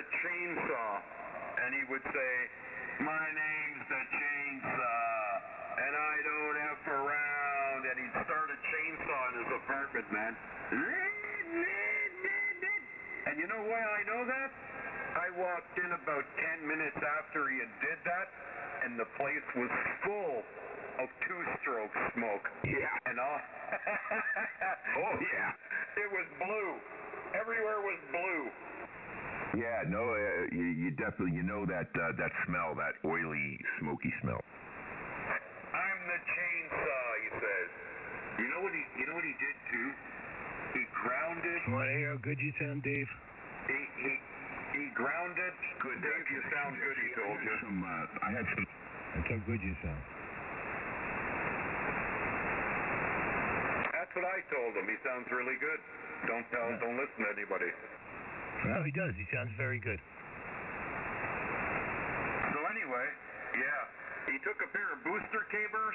a chainsaw, and he would say, "My name's the Chainsaw, and I don't F around," and he'd start a chainsaw in his apartment, man. And you know why I know that? I walked in about 10 minutes after he had did that, and the place was full of two-stroke smoke. Yeah. And all... Oh, yeah. It was blue. Everywhere was blue. Yeah, no, you definitely, you know that smell, that oily, smoky smell. I'm the chainsaw, he says. You know what he did too? He grounded. Want to hear how good you sound, Dave? He grounded. Good, Dave, you sound good, he told you. I had some. That's how good you sound. That's what I told him. He sounds really good. Don't listen to anybody. Well, he does. He sounds very good. So anyway, yeah, he took a pair of booster cables,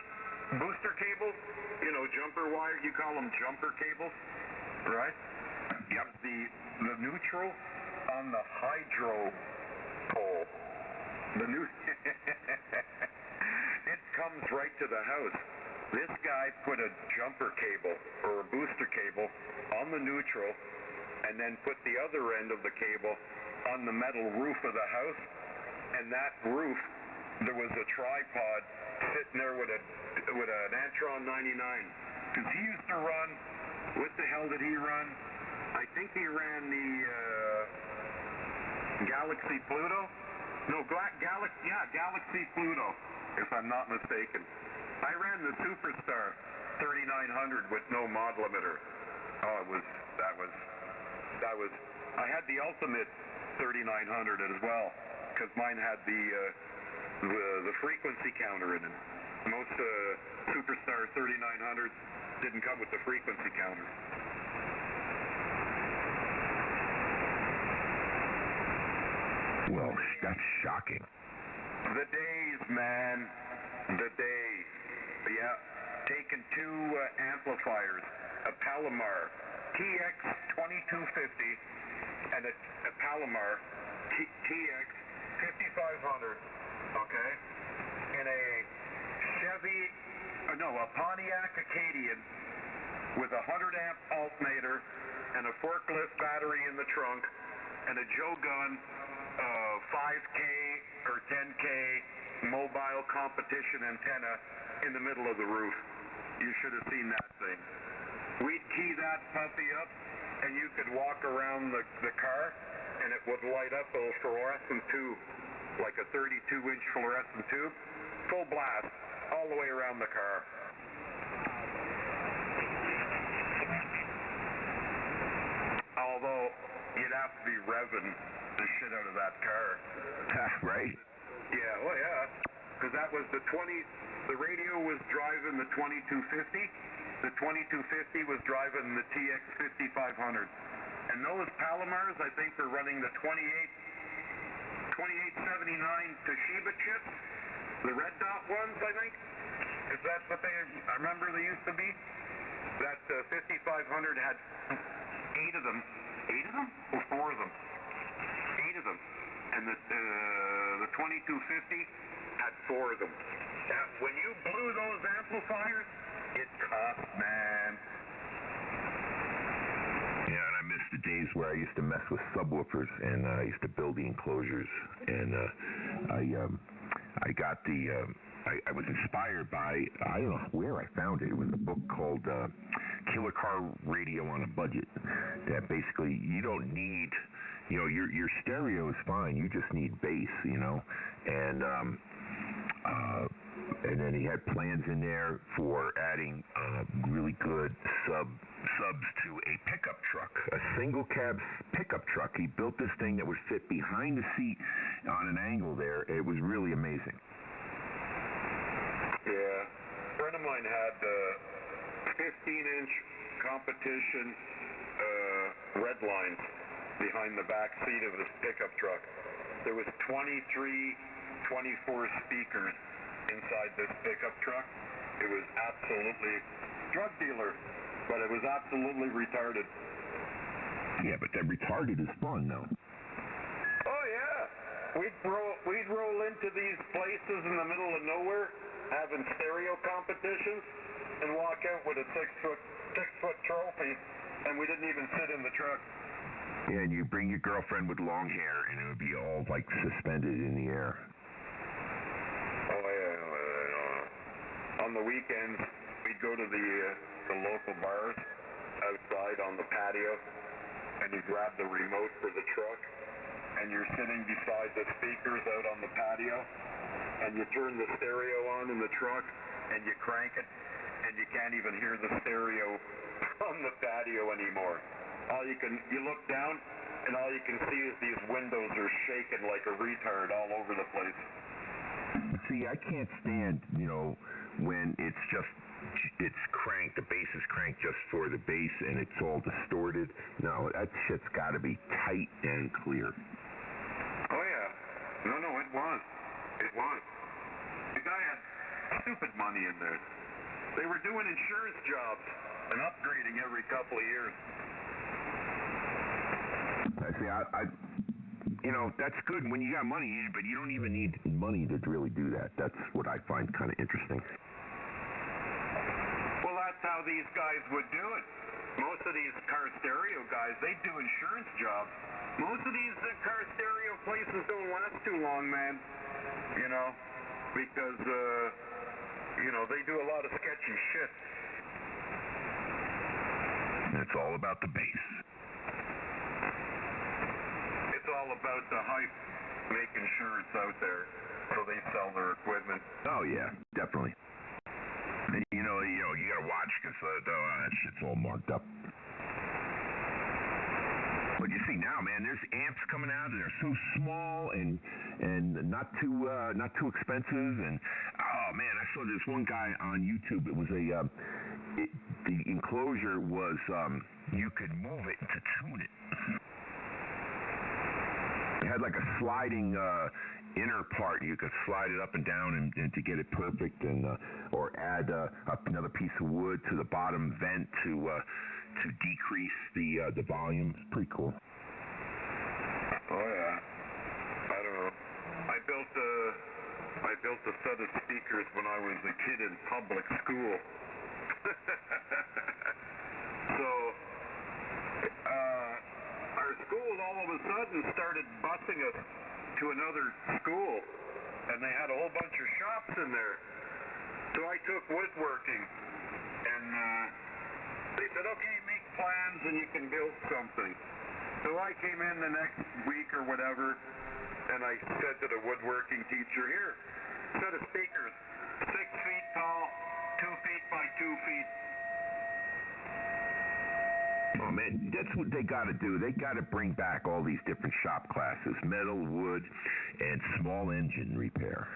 you know, jumper wire. You call them jumper cables, right? Yep. The neutral on the hydro pole. It comes right to the house. This guy put a jumper cable or a booster cable on the neutral, and then put the other end of the cable on the metal roof of the house. And that roof, there was a tripod sitting there with an Antron 99. Because he used to run, what the hell did he run? I think he ran the Galaxy Pluto? No, Galaxy Pluto, if I'm not mistaken. I ran the Superstar 3900 with no mod limiter. Oh, I had the Ultimate 3900 as well, because mine had the frequency counter in it. Most Superstar 3900s didn't come with the frequency counter. Well, that's shocking. The days, man. The days. Yeah. Taking two amplifiers, a Palomar TX2U and a Palomar TX 5500, okay? And a Pontiac Acadian with a 100 amp alternator and a forklift battery in the trunk and a Joe Gun 5K or 10K mobile competition antenna in the middle of the roof. You should have seen that thing. We'd key that puppy up, and you could walk around the car, and it would light up a fluorescent tube, like a 32-inch fluorescent tube, full blast, all the way around the car. Although, you'd have to be revving the shit out of that car. Right? Yeah, well, yeah. Because that was the radio was driving the 2250. The 2250 was driving the TX 5500. And those Palomars, I think they're running the 2879 Toshiba chips. The red dot ones, I think. Is that what I remember they used to be? That 5500 had 8 of them. 8 of them? Or 4 of them? 8 of them. And the 2250 had 4 of them. Now, when you blew those amplifiers, it cost, man. Yeah, and I miss the days where I used to mess with subwoofers, and I used to build the enclosures, and I got the... I was inspired by, I don't know where I found it. It was a book called Killer Car Radio on a Budget. That basically, you don't need, your stereo is fine. You just need bass, And then he had plans in there for adding really good subs to a pickup truck, a single cab pickup truck. He built this thing that would fit behind the seat on an angle there. It was really amazing. Yeah, a friend of mine had 15-inch competition red lines behind the back seat of his pickup truck. There was 24 speakers inside this pickup truck. It was absolutely drug dealer, but it was absolutely retarded. Yeah, but that retarded is fun, though. Oh we'd roll into these places in the middle of nowhere, having stereo competitions, and walk out with a six-foot trophy, and we didn't even sit in the truck. Yeah, and you bring your girlfriend with long hair, and it would be all like suspended in the air. Oh yeah. On the weekends, we'd go to the local bars outside on the patio, and you grab the remote for the truck, and you're sitting beside the speakers out on the patio, and you turn the stereo on in the truck, and you crank it, and you can't even hear the stereo from the patio anymore. You look down, and all you can see is these windows are shaking like a retard all over the place. See, I can't stand, when it's cranked, the bass is cranked just for the bass, and it's all distorted. No, that shit's got to be tight and clear. Oh yeah. No, it was. It was. The guy had stupid money in there. They were doing insurance jobs and upgrading every couple of years. See, that's good when you got money, but you don't even need money to really do that. That's what I find kind of interesting. Well, that's how these guys would do it. Most of these car stereo guys, they do insurance jobs. Most of these car stereo places don't last too long, man. Because, they do a lot of sketchy shit. It's all about the bass. It's all about the hype, making sure it's out there, so they sell their equipment. Oh yeah, definitely. And you gotta watch because that shit's all marked up. But you see now, man, there's amps coming out, and they're so small and not too expensive. And oh man, I saw this one guy on YouTube. It was the enclosure was you could move it to tune it. It had like a sliding inner part. You could slide it up and down and to get it perfect, and or add another piece of wood to the bottom vent to decrease the volume. It's pretty cool. Oh yeah. I don't know. I built a set of speakers when I was a kid in public school. So our school all of a sudden started busing us to another school, and they had a whole bunch of shops in there. So I took woodworking, and they said, okay, make plans and you can build something. So I came in the next week or whatever, and I said to the woodworking teacher, here, set of speakers, 6 feet tall, 2 feet by 2 feet. Oh man, that's what they got to do. They got to bring back all these different shop classes: metal, wood, and small engine repair.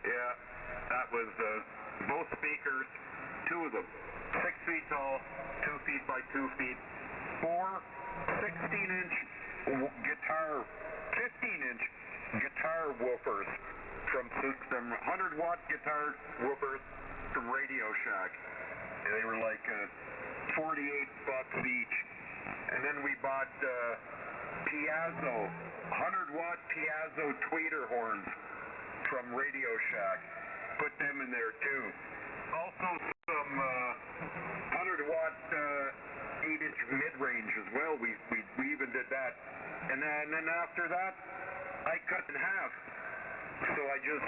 Yeah, that was both speakers, 2 of them, 6 feet tall, 2 feet by 2 feet, 4 16-inch guitar, 15-inch guitar woofers from 100-watt guitar woofers from Radio Shack. And they were like $48 each. And then we bought Piazzo, 100-watt Piazzo tweeter horns from Radio Shack. Put them in there too. Also some 100-watt 8-inch mid-range as well. We even did that. And then after that, I cut in half. So I just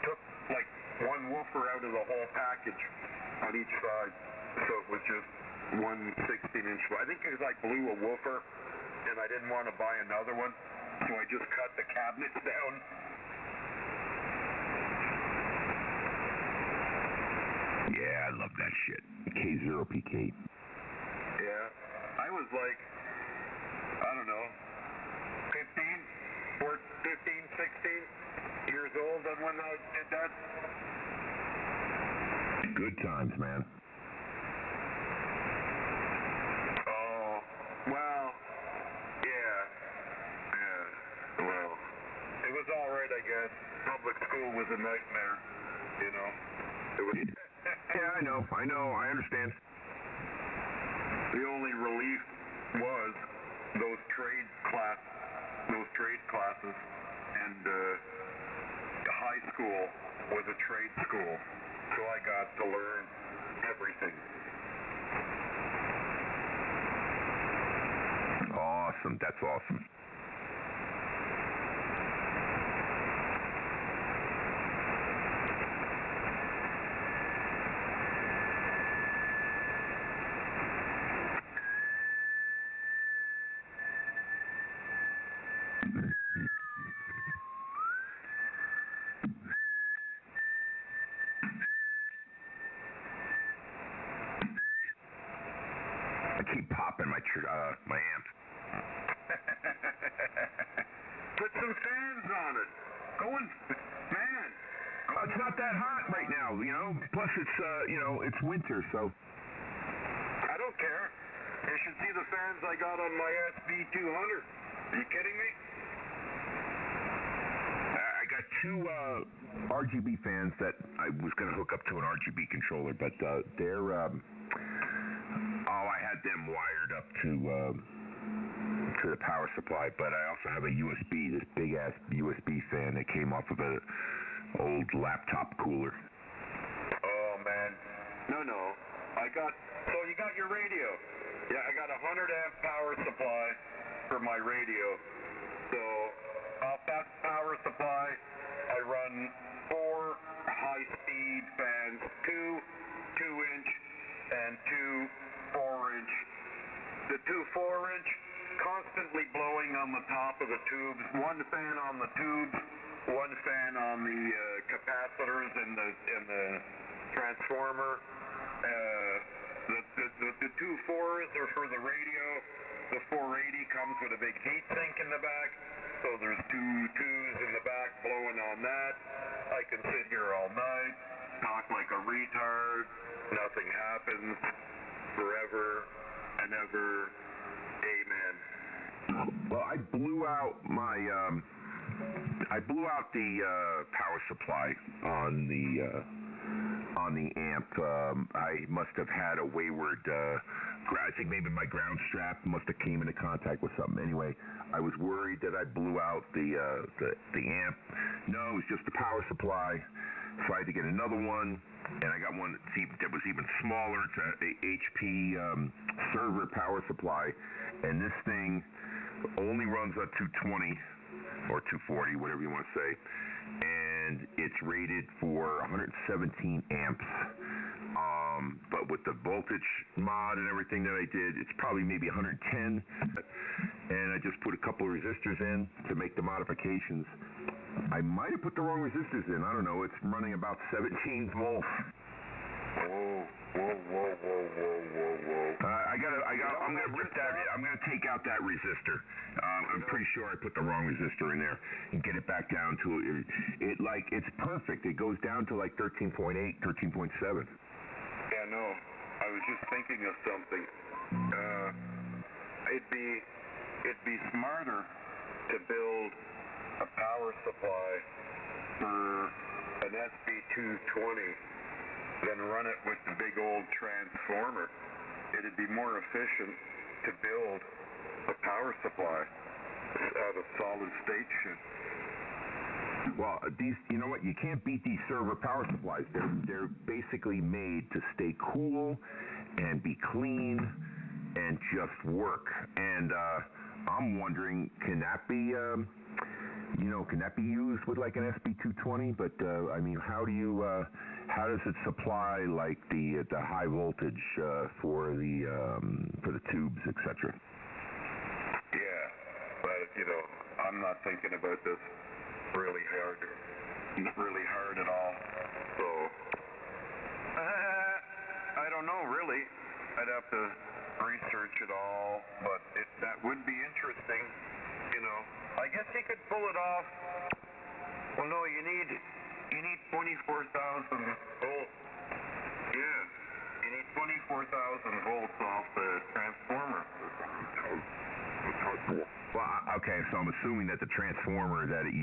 took like one woofer out of the whole package on each side. So it was just one 16-inch. I think because I blew a woofer and I didn't want to buy another one, so I just cut the cabinets down. Yeah, I love that shit. K0PK. Yeah. I was like, I don't know, 15, 16 years old when I did that. Good times, man. Oh, well, yeah. Well, it was all right, I guess. Public school was a nightmare, It was. Yeah, I know, I understand. The only relief was those trade classes. and high school was a trade school, so I got to learn everything. Awesome. That's awesome. I keep popping my amp. Put some fans on it. Man. It's not that hot right now, you know. Plus, it's it's winter, so. I don't care. You should see the fans I got on my SB200. Are you kidding me? I got two RGB fans that I was going to hook up to an RGB controller, but they're I had them wired up to the power supply, but I also have a USB, this big ass USB fan that came off of a old laptop cooler. Oh man, no. So you got your radio? Yeah, I got a 100 amp power supply for my radio. So off that power supply, I run 4 high-speed fans, 2 2-inch and 2 4-inch. The 2 4-inch constantly blowing on the top of the tubes. One fan on the tubes, one fan on the capacitors and the transformer. The 2 4s are for the radio. The 480 comes with a big heat sink in the back, so there's 2 2s in the back blowing on that. I can sit here all night, talk like a retard, nothing happens, forever and ever, amen. Well, I blew out the power supply on the amp. I must have had a wayward, I think maybe my ground strap must have came into contact with something. Anyway, I was worried that I blew out the amp. No, it was just the power supply. So I had to get another one, and I got one that was even smaller. It's a HP server power supply, and this thing only runs at 220 or 240, whatever you want to say, and it's rated for 117 amps. But with the voltage mod and everything that I did, it's probably maybe 110. And I just put a couple of resistors in to make the modifications. I might have put the wrong resistors in. I don't know. It's running about 17 volts. Whoa. I'm gonna rip that. I'm gonna take out that resistor. I'm pretty sure I put the wrong resistor in there and get it back down to it's perfect. It goes down to like 13.8, 13.7. Yeah, no. I was just thinking of something. It'd be smarter to build a power supply for an SB220 than run it with the big old transformer. It'd be more efficient to build a power supply out of solid state shit. Well, you know what? You can't beat these server power supplies. They're basically made to stay cool and be clean and just work. And I'm wondering, can that be used with like an SB220? But I mean, how does it supply like the high voltage for the tubes, etc.? Yeah, but I'm not thinking about this really hard at all. So I don't know really. I'd have to research it all, but that would be interesting. I guess you could pull it off. Well, no, you need 24,000 volts. Yeah, you need 24,000 volts off the transformer. Well, okay, so I'm assuming that the transformer that it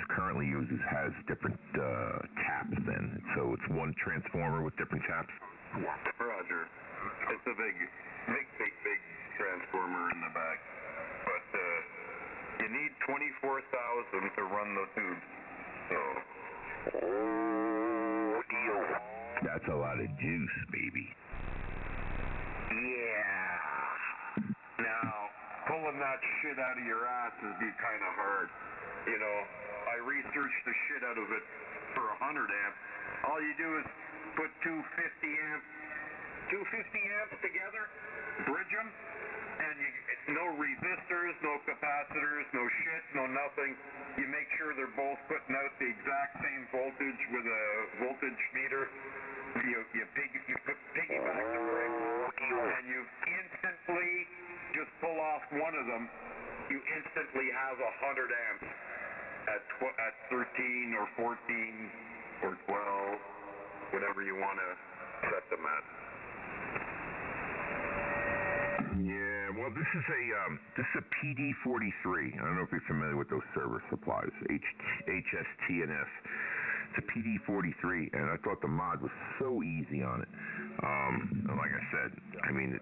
currently uses has different taps then. So it's one transformer with different taps? Roger. It's a big transformer in the back. But You need 24,000 to run the tubes. So. That's a lot of juice, baby. Yeah. Now, pulling that shit out of your ass would be kind of hard. You know, I researched the shit out of it for 100 amp. All you do is put two 50 amps together, bridge them, and no resistors, no capacitors, no shit, no nothing. You make sure they're both putting out the exact same voltage with a voltage meter. You piggyback the rig, and you instantly just pull off one of them. You instantly have 100 amps at 13 or 14 or 12, whatever you want to set them at. Yeah, well, this is a PD43. I don't know if you're familiar with those server supplies, HST&S. It's a PD43, and I thought the mod was so easy on it. And like I said, I mean,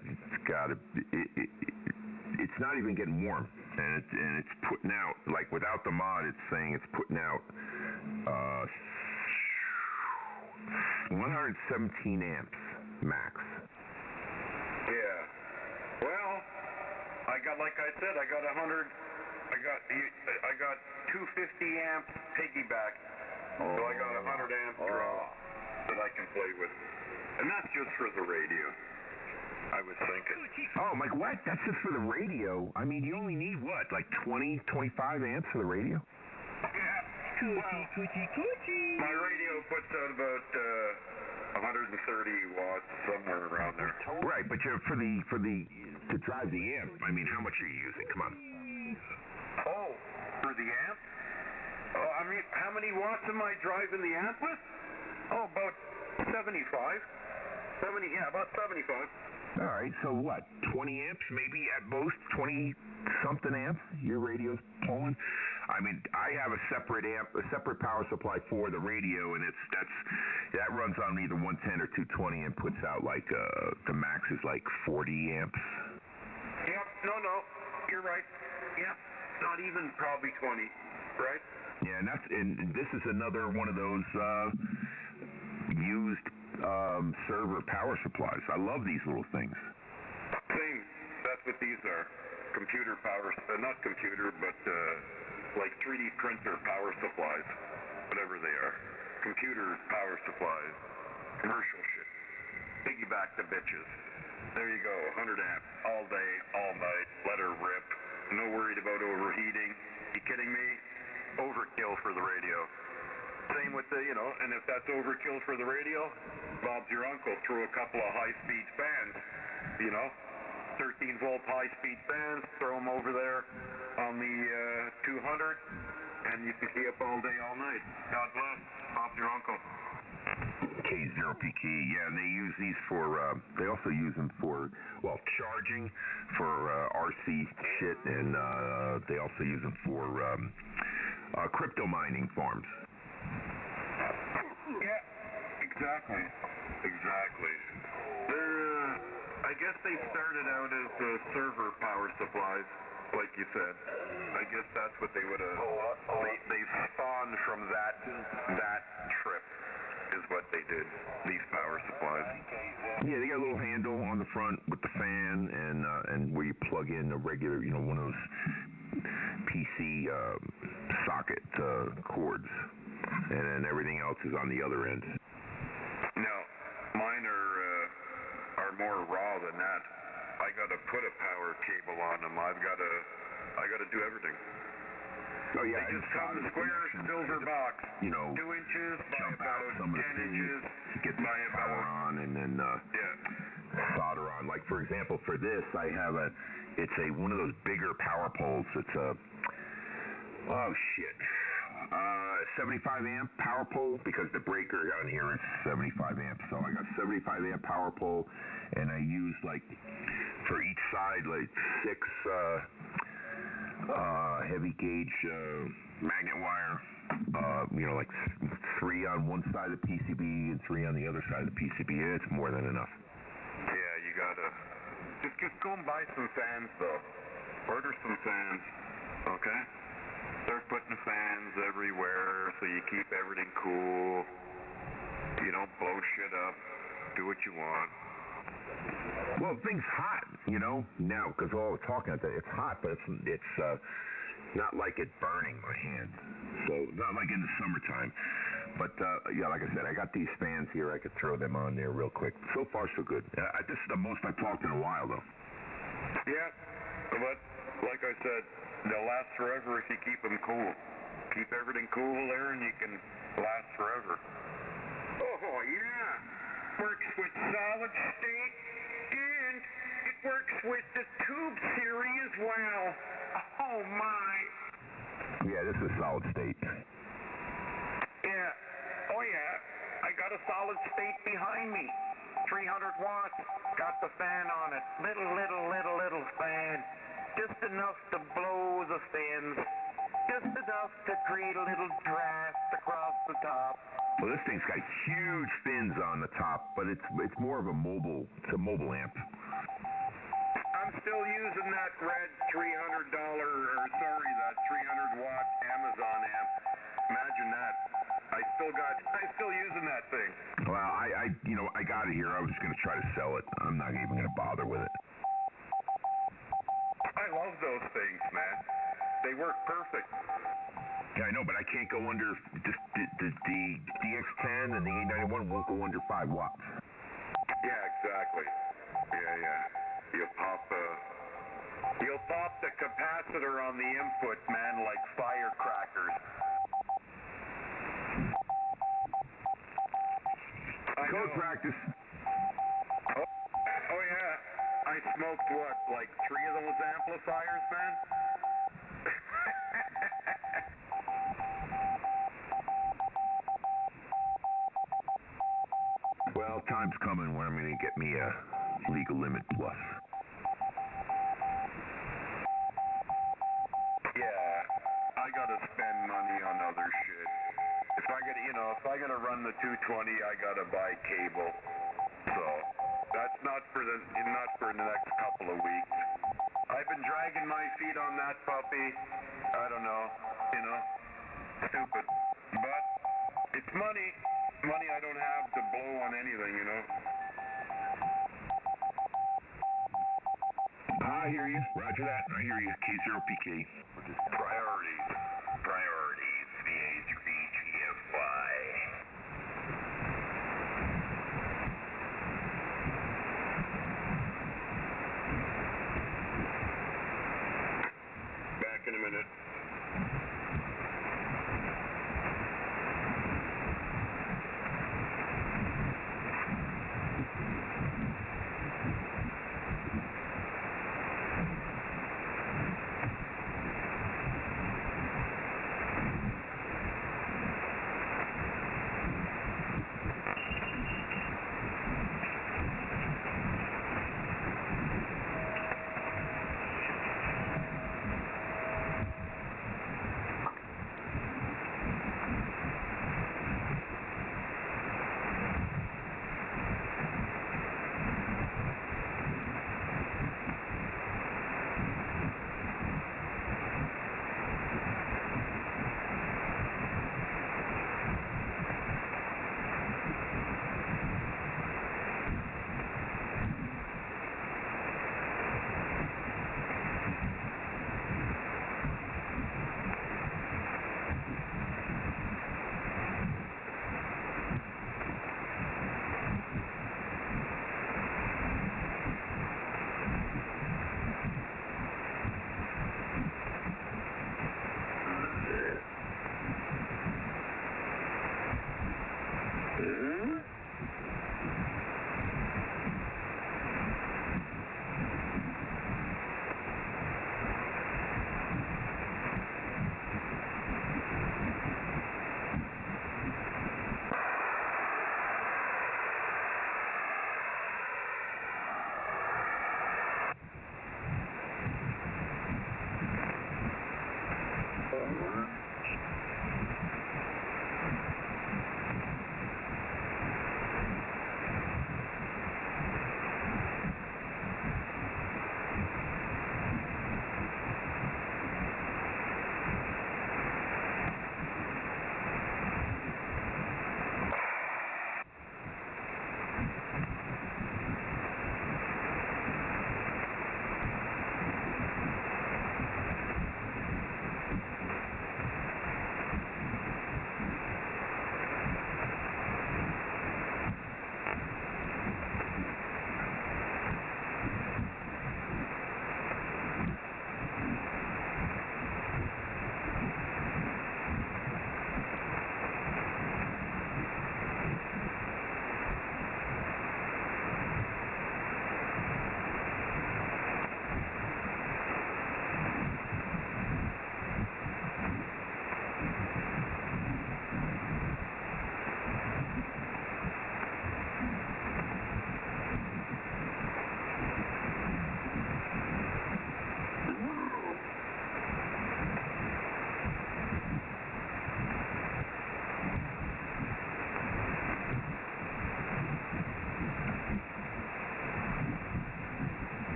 it's not even getting warm, and it's putting out, like without the mod, it's saying it's putting out 117 amps max. Yeah. Well, I got 100. I got 250 amp piggyback, so I got 100 amp draw that I can play with, and that's just for the radio. I was thinking. Oh, Mike, what? That's just for the radio? I mean, you only need what, like 20, 25 amps for the radio? Yeah. My radio puts out about 130 watts, somewhere around there. Right, but to drive the amp, I mean, how much are you using? Come on. Oh, for the amp? Oh, I mean, how many watts am I driving the amp with? Oh, about 75. About 75. All right, so what, 20 amps, maybe at most, 20-something amps your radio's pulling? I mean, I have a separate power supply for the radio, and that runs on either 110 or 220 and puts out like, the max is like 40 amps. Yep, no, you're right. Yeah, not even probably 20, right? Yeah, and this is another one of those, used server power supplies. I love these little things. Same. That's what these are. Computer power, not computer, but like 3D printer power supplies, whatever they are. Computer power supplies, commercial shit. Piggyback the bitches. There you go, 100 amp, all day, all night, let her rip. No worried about overheating. You kidding me? Overkill for the radio. Same with the, and if that's overkill for the radio, Bob's your uncle. Throw a couple of high-speed fans, 13-volt high-speed fans, throw them over there on the 200, and you can be up all day, all night. God bless. Bob's your uncle. K0PK, yeah, and they use these for, they also use them for, charging for RC shit, and they also use them for crypto mining farms. Yeah, exactly. They're, I guess they started out as server power supplies, like you said. I guess that's what they would have, they spawned from that trip is what they did, these power supplies. Yeah, they got a little handle on the front with the fan and where you plug in a regular, one of those PC socket cords. And then everything else is on the other end. No, mine are more raw than that. I got to put a power cable on them. I got to do everything. Oh yeah, they just come in a square silver box. 2 inches by about 10 inches. Get the power on and then solder on. Like for example, for this, I have it's one of those bigger power poles. It's a 75 amp power pole, because the breaker on here is 75 amps. So I got 75 amp power pole, and I use like for each side like 6 heavy gauge magnet wire. Like 3 on one side of the PCB and 3 on the other side of the PCB. It's more than enough. Yeah, you gotta just go and buy some fans though. Order some fans, okay? They're putting fans everywhere so you keep everything cool. You don't blow shit up. Do what you want. Well, things hot, now, because all we're talking about, it's hot, but it's not like it burning my hand. So, not like in the summertime. But, like I said, I got these fans here. I could throw them on there real quick. So far, so good. This is the most I've talked in a while, though. Yeah, but like I said, they'll last forever if you keep them cool. Keep everything cool there and you can last forever. Oh, yeah. Works with solid state and it works with the tube theory as well. Oh, my. Yeah, this is solid state. Yeah. Oh, yeah. I got a solid state behind me. 300 watts. Got the fan on it. Little fan. Just enough to blow the fins. Just enough to create a little draft across the top. Well, this thing's got huge fins on the top, but it's more of a mobile amp. I'm still using that red $300 that 300 watt Amazon amp. Imagine that. I'm still using that thing. Well, I got it here. I was just going to try to sell it. I'm not even going to bother with it. I love those things, man. They work perfect. Yeah, I know, but I can't go under, just the DX10 and the 891 won't go under 5 watts. Yeah, exactly. Yeah. You'll pop the capacitor on the input, man, like firecrackers. Code practice. Oh yeah. I smoked like 3 of those amplifiers, man? Well, time's coming when I'm going to get me a legal limit plus. Yeah, I gotta spend money on other shit. If I gotta run the 220, I gotta buy cable. So that's not for the next couple of weeks. I've been dragging my feet on that puppy. I don't know, stupid. But it's money I don't have to blow on anything, I hear you. Roger that. I hear you. K0PK. Priorities, VA3GFY. Back in a minute.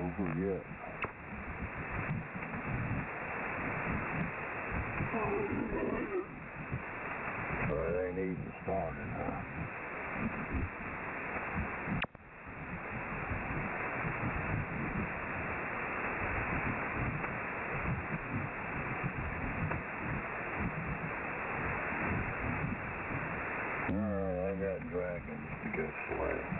over yet. But it ain't even started, huh? I got dragons to go slay.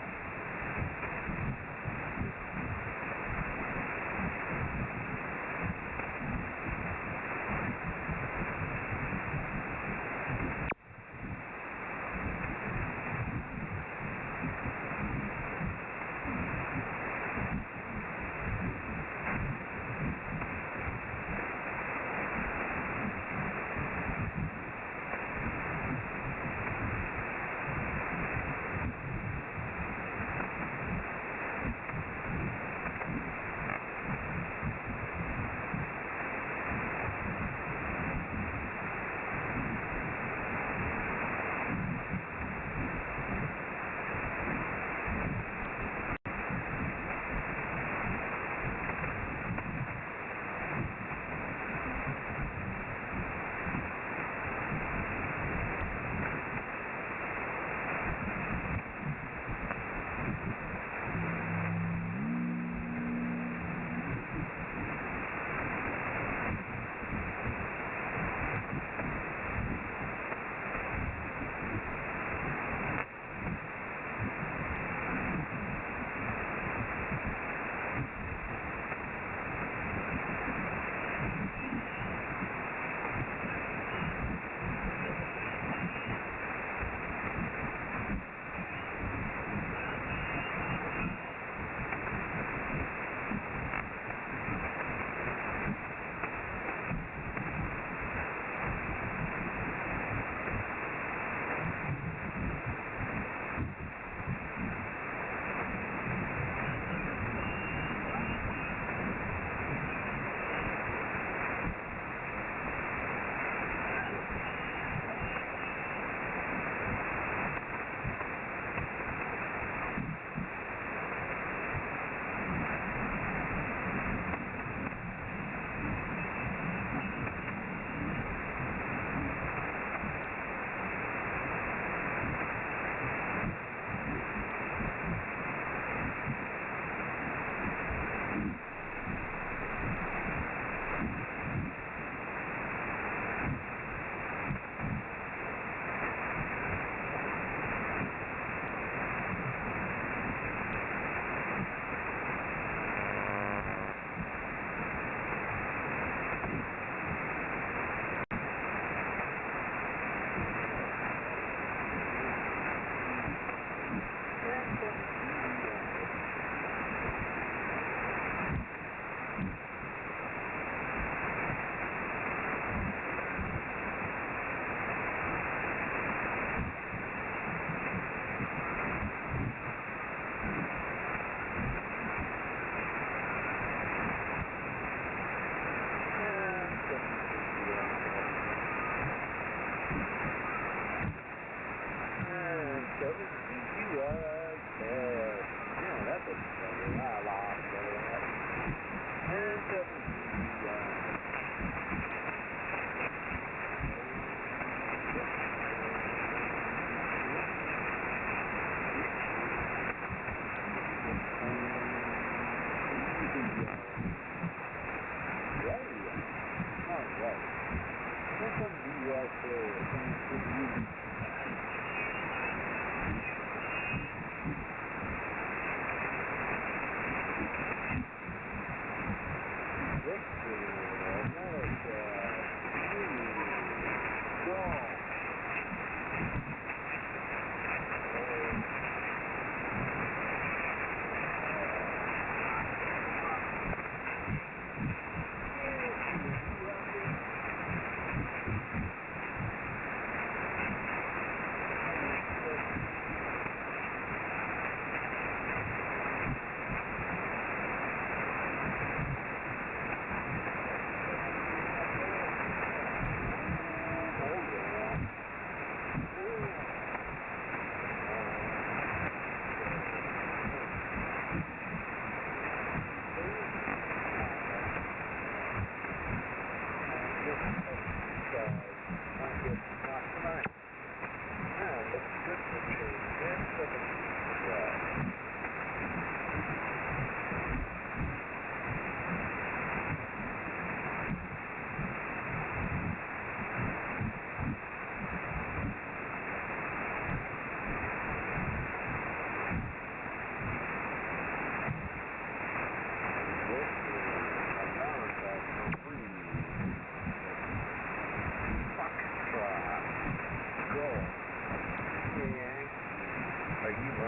F.C.C.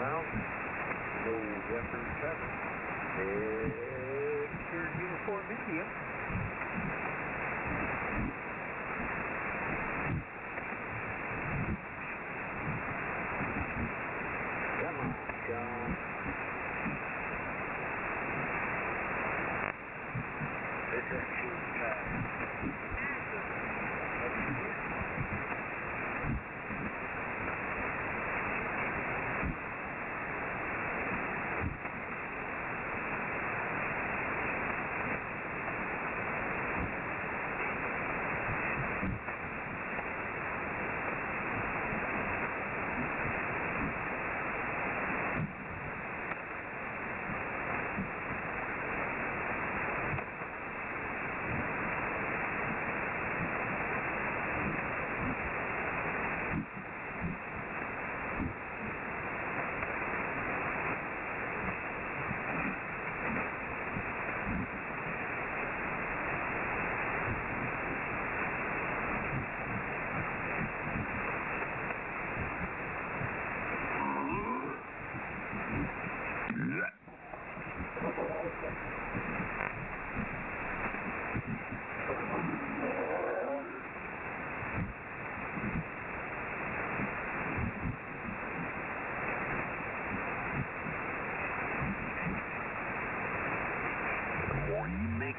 Well, no weapon 7. Extra uniform India. Come on, John. It's a cheap guy.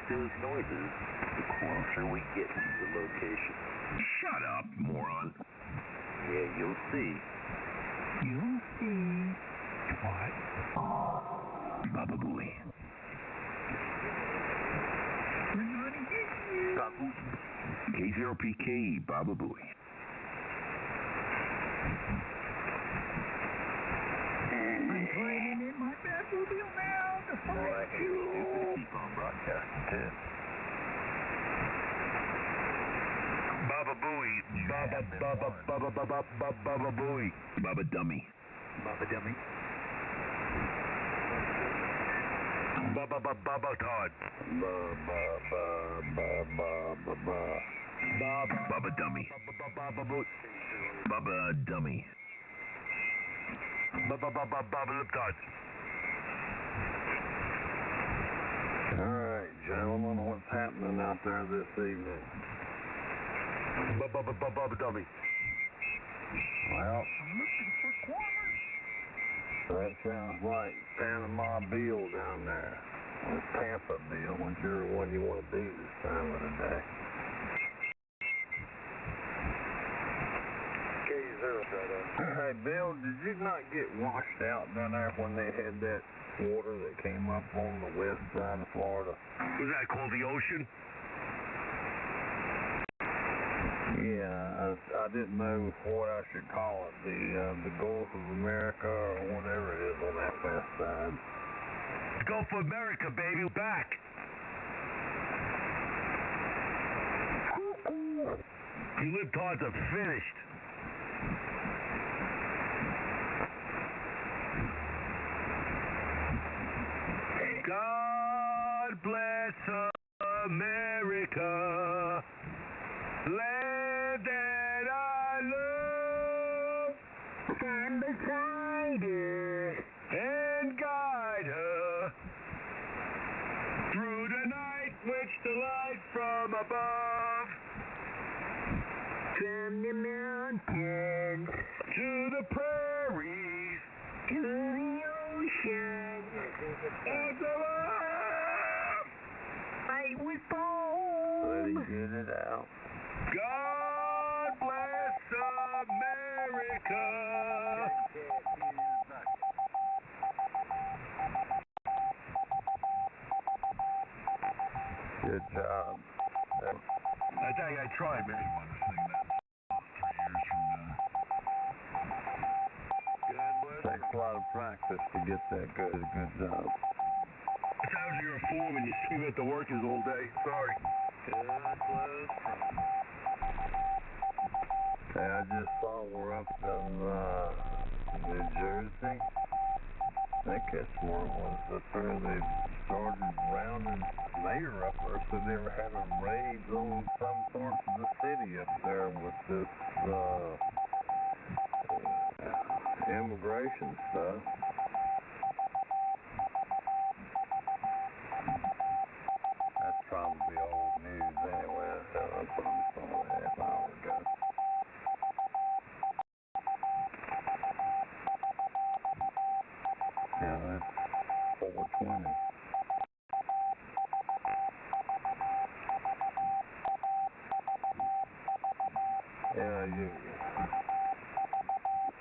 Those noises, the closer we get to the location. Shut up, moron. Yeah, you'll see. You'll see. What? Baba Booey. We're gonna get you. Babu. K0PKE, Baba Booey. I'm climbing in my Batmobile now to find you. Keep on broadcasting, too. Baba Booey. Baba Booey. Baba Dummy. Baba Dummy. Baba Todd. Baba Dummy. Baba Dummy. Baba Lip Todd. Alright, gentlemen, what's happening out there this evening? Baba Dummy. Well, I'm looking for corners. that sounds like Panama Bill down there. Or Tampa Bill, whichever one you want to be this time of the day. Hey, Bill, did you not get washed out down there when they had that water that came up on the west side of Florida? Was that called the ocean? Yeah, I didn't know what I should call it. The Gulf of America or whatever it is on that west side. Gulf of America, baby, back. You Lip Todds are finished. God bless America, land that I love. Stand beside her and guide her through the night, which the light from above. From the mountains to the prairies to the ocean. And the fight with foam. Let him get it out. God bless America. Good job. I think I tried, man. Takes a lot of practice to get that good. Good job. Sometimes you're a fool and you scream at the workers all day. Sorry. Hey, I just saw we're up in New Jersey. I think that's where it was up there. They started rounding mayor up there, so they were having raids on some parts of the city up there with this immigration stuff. That's probably old news anyway. I probably saw it a half hour ago. Yeah, that's 420. Yeah,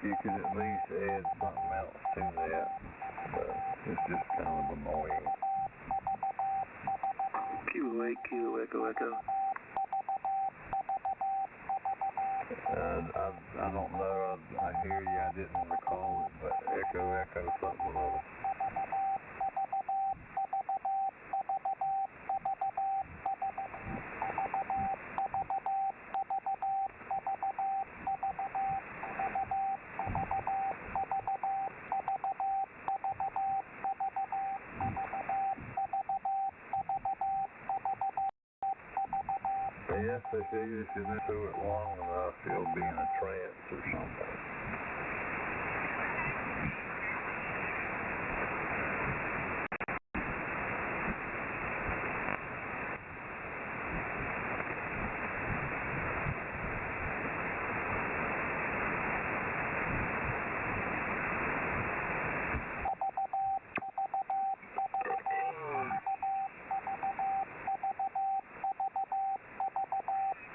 you could at least add something else to that. It's just kind of annoying. Kilo Echo Echo. I don't know. I hear you. I didn't recall it, but Echo something or other. Yes, they figure if you do it long enough, you'll be in a trance or something.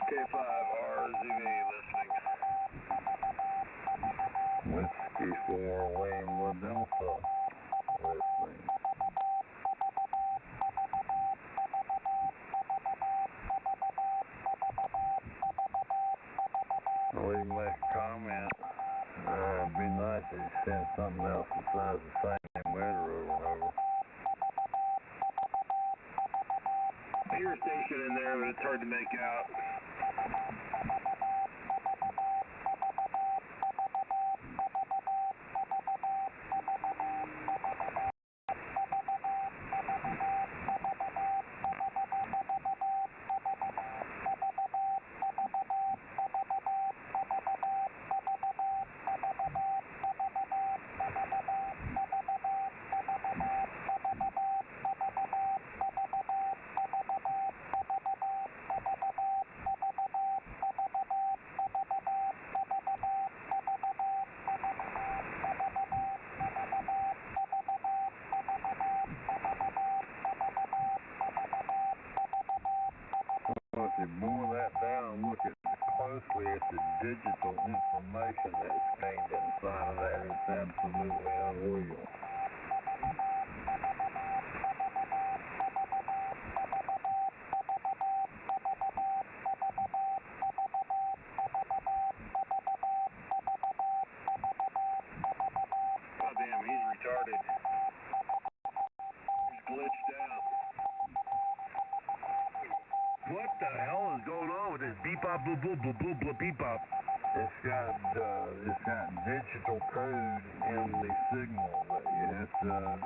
K5RZV listening. Whiskey 4 Lima Delta listening. Leave me a comment. It'd be nice if you sent something else besides the same letter over and over. I hear a station in there, but it's hard to make out. If you boil that down, look closely at the digital information that's contained inside of that, it's absolutely unreal. God damn, he's retarded. He's glitched out. What the hell is going on with this beep-bop, boop-boop, beep-bop? It's got digital code in the signal that you have to,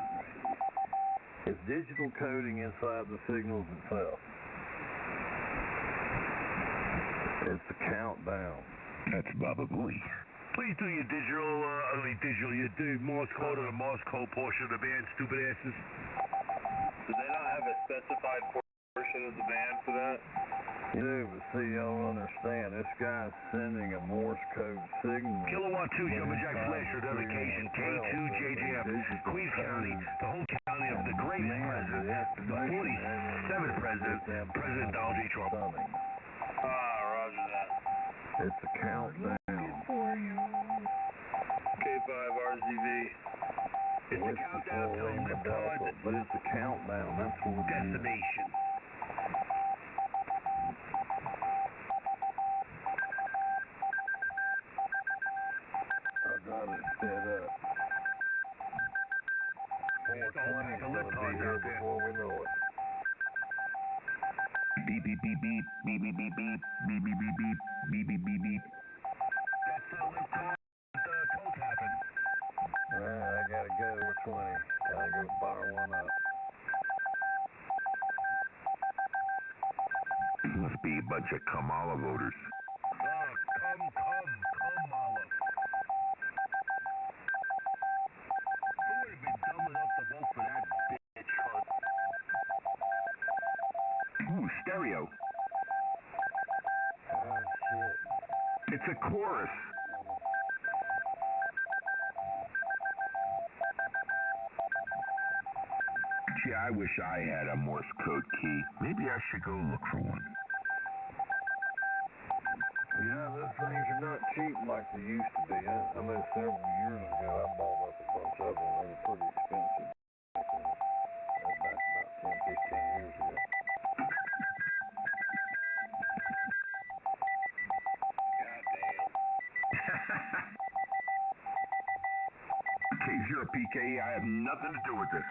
it's digital coding inside the signals itself. It's a countdown. That's Baba Booey. Please do your digital, you do Morse code or the Morse code portion of the band, stupid asses. Do they not have a specified portion of the band for that? You do, but see, you don't understand. This guy's sending a Morse code signal. Kilowatt 2 Jumbo Jack Flash certification, K2JJF, Queens County, the whole county of the greatest president, the 47th president, President Donald J. Trump. Roger that. It's a countdown. K5RZV. It's a countdown to the Liptard but it's a countdown. That's what it is. decimation. I got it set up. 420 is going to be here before we know it. Beep beep beep beep beep beep beep beep beep beep beep beep beep beep beep. That's the Liptard toe tapping. I gotta go with 20. Gotta go fire one up. Must be a bunch of Kamala voters. Kamala. stereo. Oh, shit. It's a chorus. Gee, I wish I had a Morse code key. Maybe I should go look for one. Yeah, those things are not cheap like they used to be. I mean, several years ago, I bought up a bunch of them. They were pretty expensive. Back about 10, 15 years ago. Goddamn. K0PKE, I have nothing to do with this.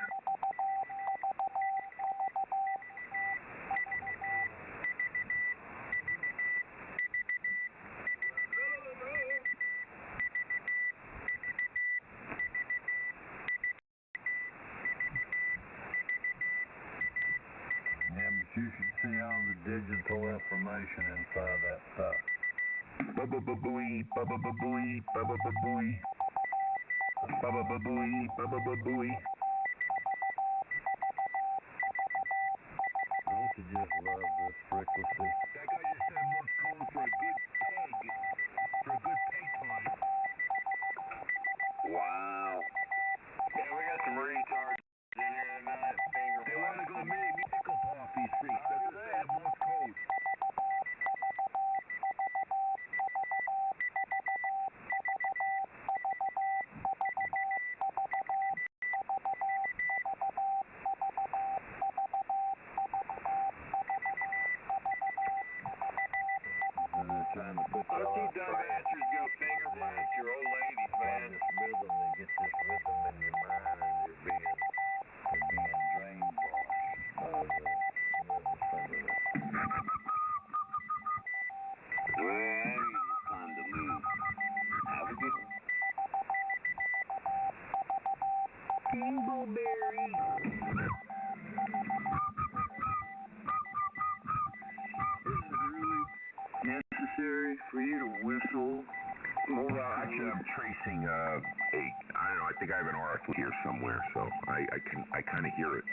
Yeah, but you should see all the digital information inside that stuff. Ba-ba-ba-booey, ba-ba-ba-booey, ba-ba-ba-booey. Ba-ba-ba-booey, ba-ba-ba-booey. Don't you just love this frequency? That guy just said Morse code for a good peg. For a good peg time. Wow. Yeah, we got some retards in here tonight. They want to go musical off these freaks. That's what they say, Morse code. They're trying to put Those y'all two up dumb front. bastards go finger blast your old ladies, By man. this rhythm, they get this rhythm in your mind, and you're being brainwashed by the some of it. Well, it's time to move. Have a good one. Dingleberry. Is it really necessary for you to whistle? Well, actually, I'm tracing I don't know. I think I have an RF here somewhere, so I kind of hear it.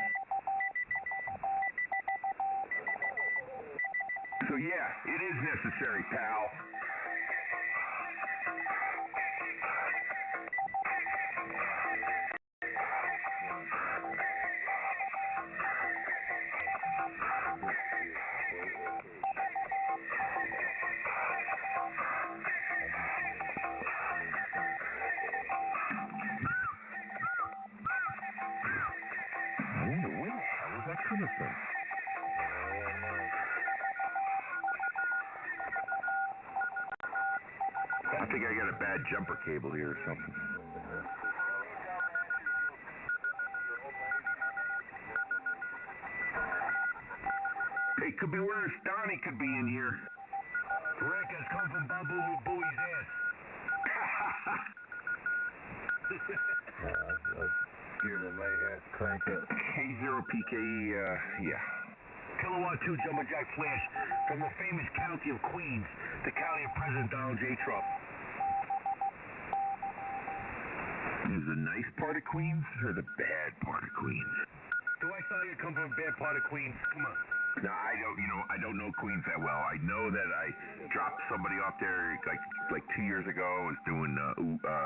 So yeah, it is necessary, pal. I wonder where the hell is that coming from? I think I got a bad jumper cable here or something. Hey, could be where Donnie could be in here. Rick has come from Babu Booey's ass. Here they may have to crank up. K0PKE, yeah. Kilowatt 2 Jumbo Jack Flash from the famous county of Queens, the county of President Donald J. Trump. Is the nice part of Queens or the bad part of Queens? Do I saw you come from a bad part of Queens? Come on. No, I don't know Queens that well. I know that I dropped somebody off there like 2 years ago. I was doing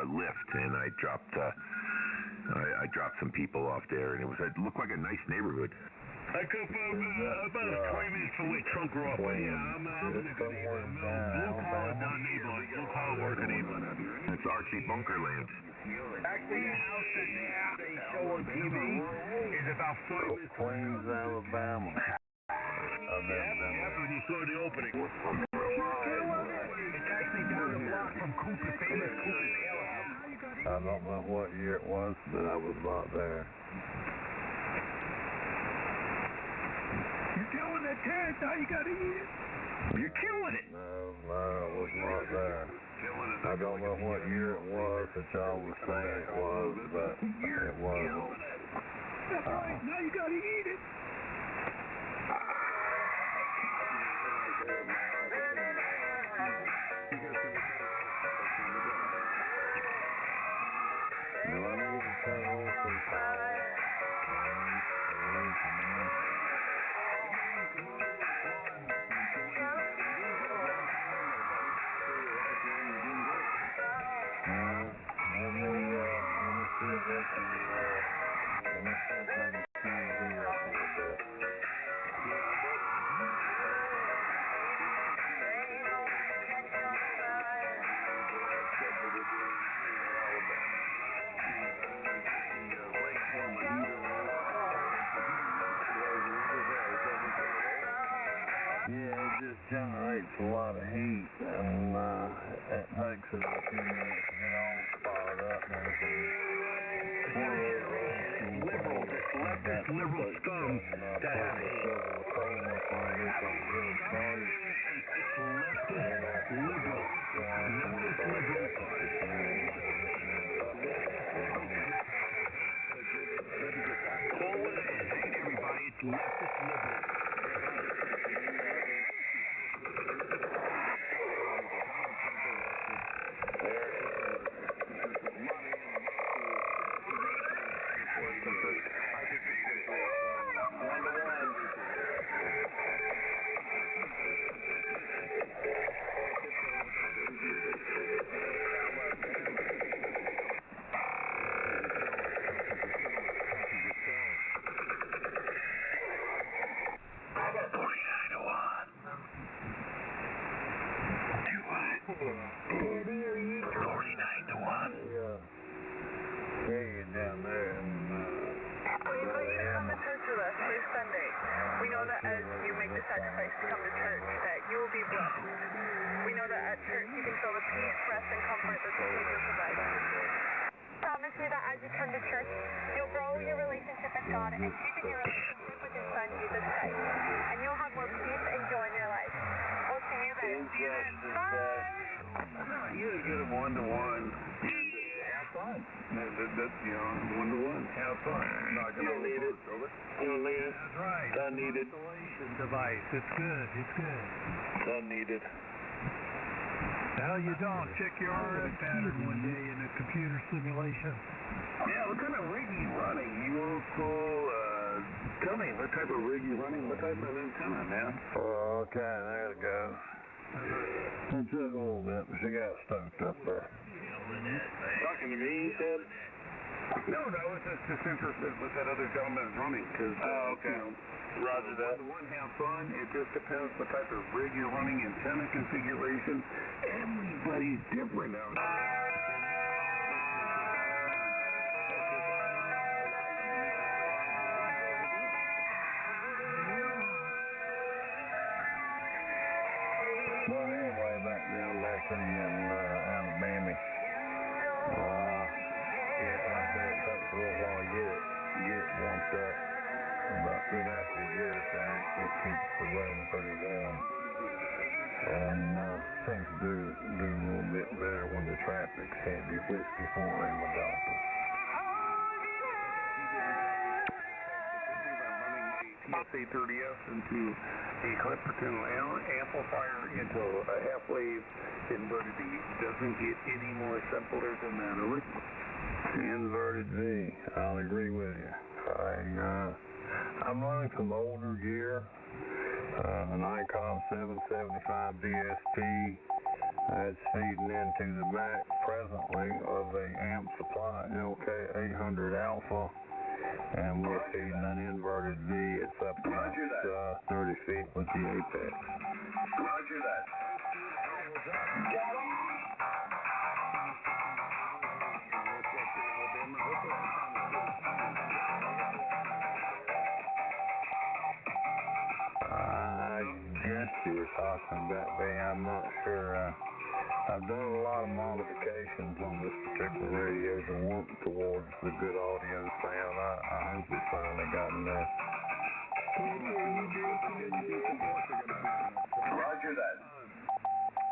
Lyft, and I dropped some people off there, and it looked like a nice neighborhood. I come from about 20 minutes from where Trump grew up. But yeah, I'm in a good neighborhood. Blue collar neighborhood. Blue collar worker neighborhood. It's Archie Bunkerland. Actually, the house that they show on TV is about 5 minutes from Queens, Alabama. I've never been there. when you saw the opening. It's actually down the block from Cooper, famous Cooper's Ale House. I don't know what year it was, but I was not there. You're killing that cat. Now you gotta eat it. You're killing it. No, I was not there. I don't know what year it was that y'all were saying it was, but it wasn't. That's right. Now you gotta eat it. Do I need to turn on some power? Generates a lot of heat, and it takes it a few minutes to get all fired up. Leftist liberal scum that have hate. Everybody, it's leftist liberal. Down there, and we invite you to come to church with us this Sunday. We know that as you make the sacrifice to come to church, that you will be blessed. We know that at church you can feel the peace, rest, and comfort that the Savior provides. Promise me that as you come to church, you'll grow your relationship with God and deepen your relationship with His Son, Jesus Christ. And you'll have more peace and joy in your life. We'll see you then. Bye! You get a one-to-one. Fun. That's, you know, one-to-one. Have fun. Not gonna need it. You don't need it. That's right. Unneeded. Device. It's good. It's good. Unneeded. Well, you don't. Check your RF pattern one day in a computer simulation. Yeah, what kind of rig are you running? You also, tell me, what type of rig you running? What type of antenna, man? Okay, there it goes. It took a little bit, but she got stoked up there. Talking to me, you said? No, I was just interested what that other gentleman is running, because, okay. You know, Roger that. One, have fun. It just depends what type of rig you're running, antenna configuration. Everybody's different out there. Well, anyway, back down there to you in Alabama. Yeah, like I said, it takes a little while to get warmed up. But then after you get it there, it keeps the room pretty warm. And seems to do a little bit better when the traffic's heavy, whiskey for him, my doctor. TSA-30S into a Clipperton amplifier into a half-wave inverted V. Doesn't get any more simpler than that, really. Inverted V, I'll agree with you. I'm running some older gear, an Icon 775 DSP. It's feeding into the back presently of a amp supply LK800 Alpha. And we're feeding an inverted V. It's up about 30 feet with the apex. Roger that. I guess you were talking about me. I'm not sure. I've done a lot of modifications on this particular radio to work towards the good audio sound. I hope it's finally gotten there. Roger that.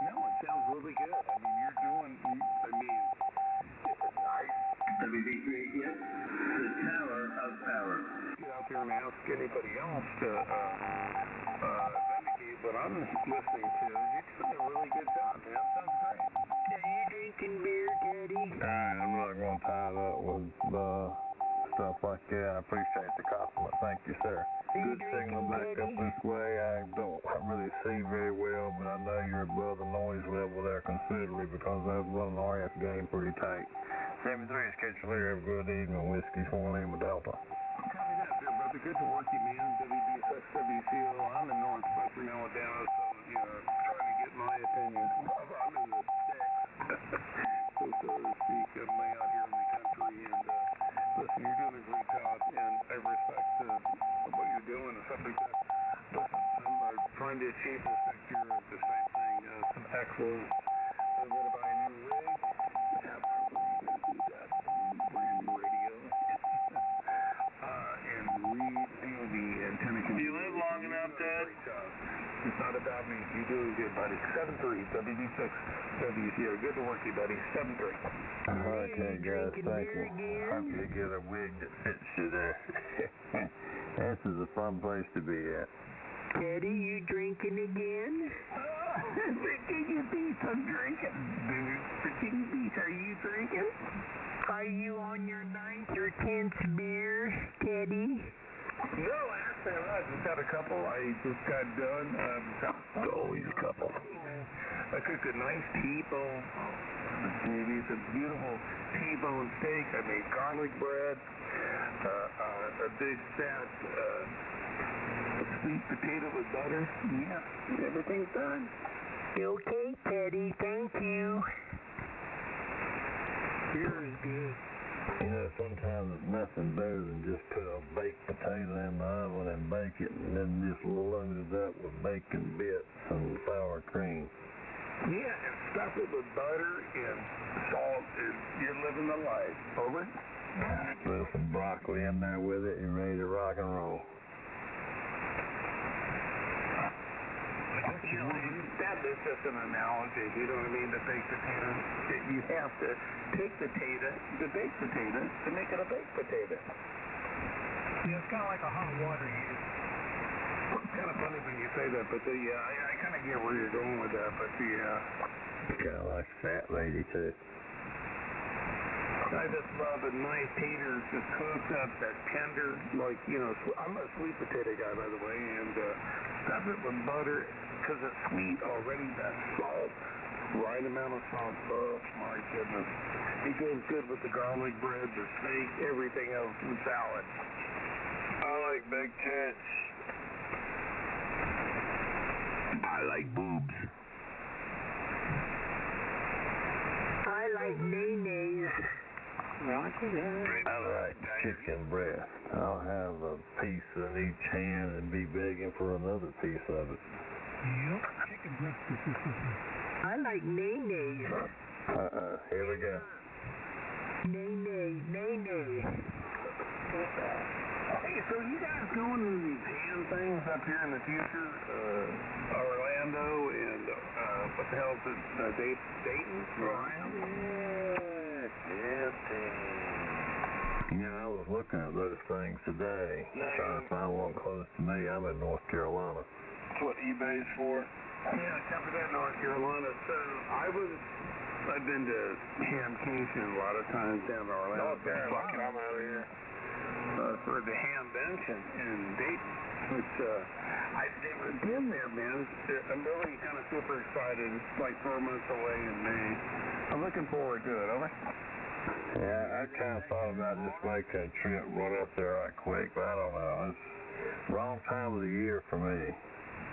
No, it sounds really good. I mean, you're doing, it's nice. WB3, yes. The tower of power. Get out there and ask anybody else to vindicate what I'm listening to. You're doing a really good job, man. Sounds great. Are you drinking beer, Daddy? I'm not going to tie that with stuff like that. I appreciate the compliment. Thank you, sir. Good signal back up this way. I don't really see very well, but I know you're above the noise level there considerably because I run an RF game pretty tight. 73 is Catch Later. Have a good evening. Whiskey 4 Lima Delta. Copy that, there, brother. Good to work you, man. WDSX-WCO. I'm in northwestern Alabama, so, trying to get my opinion. I'm in the sticks, so to speak. I'm way out here in the country, and, listen, you're doing a great job, and I respect what you're doing and stuff like that. Listen, I'm trying to achieve this next year the same thing, some excellence. I'm going to buy a new rig. Yeah, probably going to do that. Brand new radio. And redo the antenna control. You live long enough, Dad? Great job. It's not about me. You're doing good, buddy. 7-3, WD6, WCO. Good to work you, buddy. 7-3. Okay, guys, thank you. Hope you get a wig that fits you there. This is a fun place to be at. Daddy, you drinking again? Virginia Beach, I'm drinking. Virginia Beach, are you drinking? Are you on your 9th or 10th beer, Daddy? No, actually, I just had a couple. I just got done. Always a couple. I cooked a nice T-bone. Maybe it's a beautiful T-bone steak. I made garlic bread, a big fat sweet potato with butter. Yeah, everything's done. Okay, Daddy, thank you. Beer is good. Sometimes it's nothing better than just put a baked potato in the oven and bake it, and then just load it up with bacon bits and sour cream. Yeah, and stuff it with butter and salt, and you're living the life. Over? Throw some broccoli in there with it, you're ready to rock and roll. That is just an analogy, you know what I mean, the baked potato. You have to take the baked potato, to make it a baked potato. Yeah, it's kind of like a hot water heater. It's kind of funny when you say that, but I kind of get where you're going with that, but Kind of like Fat Lady, too. I just love a nice tater, just cooked up, that tender, I'm a sweet potato guy, by the way, and stuff it with butter, because it's sweet already, that salt, right amount of salt, oh my goodness. It goes good with the garlic bread, the steak, everything else, the salad. I like big tits. I like boobs. I like nay-nays. I like chicken breast. I'll have a piece in each hand and be begging for another piece of it. Yep, chicken breast. I like nay-nays. Here we go. Nay-nay. Hey, so you guys going to these ham things up here in the future? Orlando and, what the hell is it, Dayton? Ohio? I was looking at those things today, trying to find one close to me. I'm in North Carolina. That's what eBay's for? Yeah, cover that, North Carolina. So, I've been to Hamcation a lot of times down in Orlando. North Carolina, I'm out here. For the Hamvention in Dayton, which I've never been there, man. I'm really kind of super excited. It's like 4 months away in May. I'm looking forward to it. Over. Yeah, I kind of thought about just making a trip, run up there right quick, but I don't know. It's the wrong time of the year for me.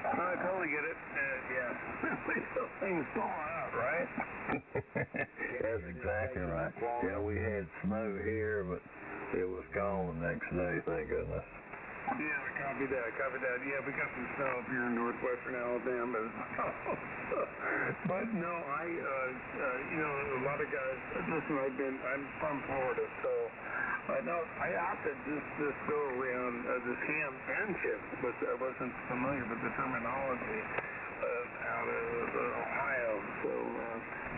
I totally get it. Yeah. Those things thaw out, right? That's exactly right. Yeah, we had snow here, but it was gone the next day, thank goodness. Yeah, copy that. Yeah, we got some snow up here in northwestern Alabama. But no, a lot of guys, listen, I'm from Florida, so I opted just go around this Hamvention, but I wasn't familiar with the terminology out of Ohio. So,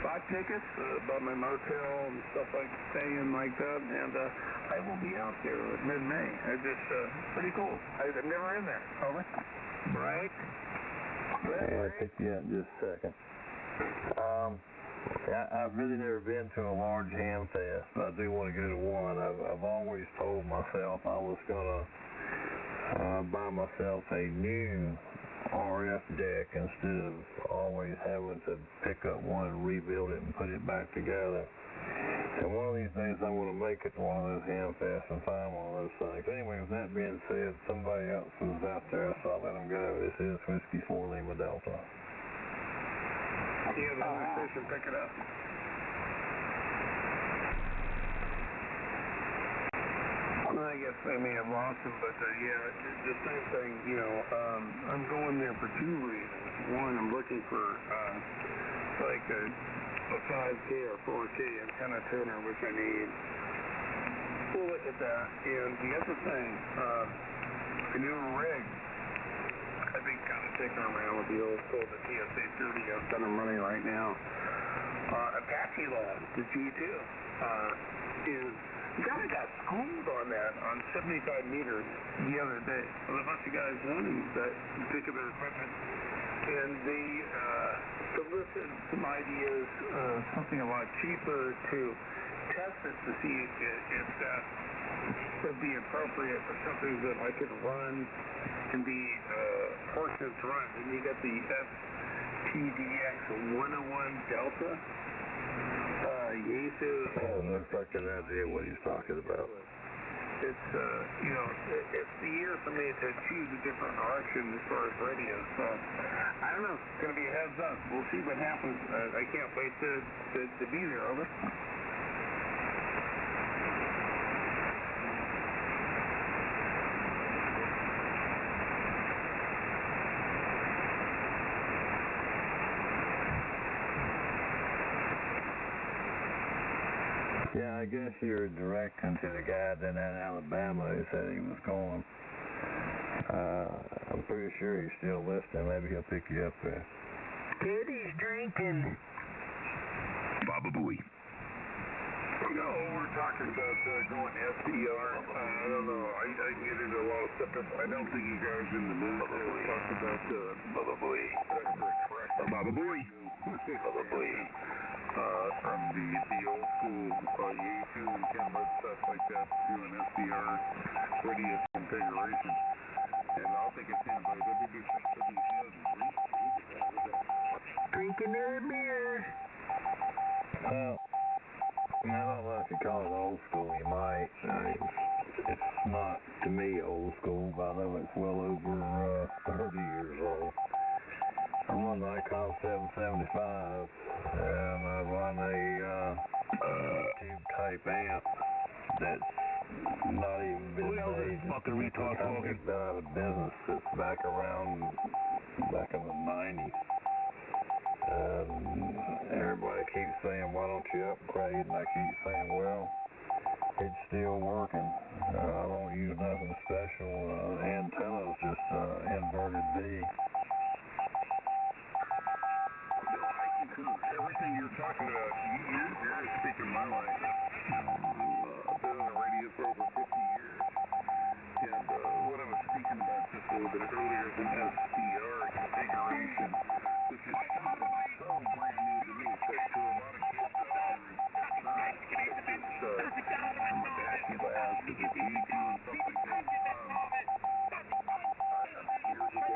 bought tickets, bought my motel and stuff staying like that, and I will be out there mid-May. Pretty cool. I'm never in there. Over. Right? Yeah, I'll pick you up in just a second. I've really never been to a large ham fest, but I do want to go to one. I've always told myself I was going to buy myself a new RF deck instead of always having to pick up one and rebuild it and put it back together. And one of these days I want to make it to one of those ham fests and find one of those things. Anyway, with that being said, somebody else was out there, so I'll let them go. This is Whiskey 4 Lima Delta. Yeah, the other station, pick it up. I guess I may have lost him, but yeah, the same thing, you know, I'm going there for two reasons. One, I'm looking for like a 5K or 4K antenna tuner, which I need. We'll look at that. And the other thing, a new rig. I've been kind of taking around with the old school, the TSA 30 that I'm running right now. Apache Lab, the G2, is kind of got schooled on that on 75 meters the other day. Well, a bunch of guys wanting that particular equipment, and they solicited some ideas, something a lot cheaper to test it to see if that would be appropriate for something that I could run and be fortunate to run. And you got the FTDX 101 Delta. Yaesu. Oh, no fucking idea what he's talking about. It's, you know, it's the year for me to choose a different direction as far as radio. So, I don't know. It's going to be a heads up. We'll see what happens. I can't wait to be there. Over. Yeah, I guess you're directing to the guy down in Alabama who said he was going. I'm pretty sure he's still listening. Maybe he'll pick you up there. Teddy's drinking. Baba Booey. No, we're talking about going to SDR. I don't know. I get into a lot of stuff. I don't think you guys are in the mood to talk about Baba Booey. Baba Booey. Baba Booey. From the old school Yaesu and camera stuff like that to an SDR radius configuration. And I'll take a stand by Drink another beer. Well, I don't know if you call it old school. You might. It's not, to me, old school, but I know it's well over 30 years old. I run an Icon 775, and I run a tube type amp that's not even been made. The company's been out of business since back in the 90s. Everybody keeps saying, why don't you upgrade? And I keep saying, well, it's still working. I don't use nothing special. Antenna's just inverted V. Everything you're talking about, you're speaking my language. I've been on the radio for over 50 years. And what I was speaking about just a little bit earlier is an SDR configuration, which is something so brand new to me. But to a lot of kids out there, it's not. From Apache Lab to the G2 and stuff like that. Years ago,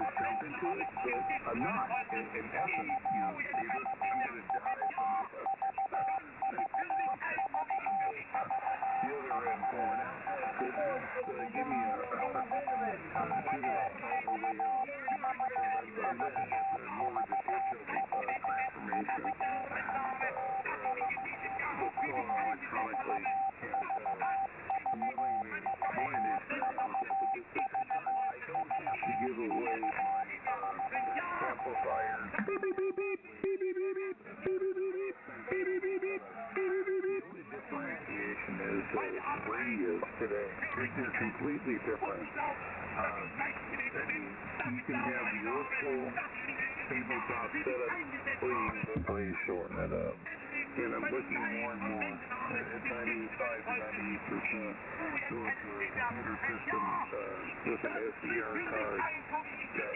to jump into it, but I'm not. In essence, you know, I'm going to die from the other end for now. Give me a to the way up. I'm looking at more of the digital transformation. What's going on electronically, and I'm willing to experiment with that. I don't have to give away my amplifiers. The differentiation is radios today. They're completely different. You can have the old school tabletop setup. Please shorten it up. And I'm looking more and more at 95 to 98% going to a computer system with an SDR card that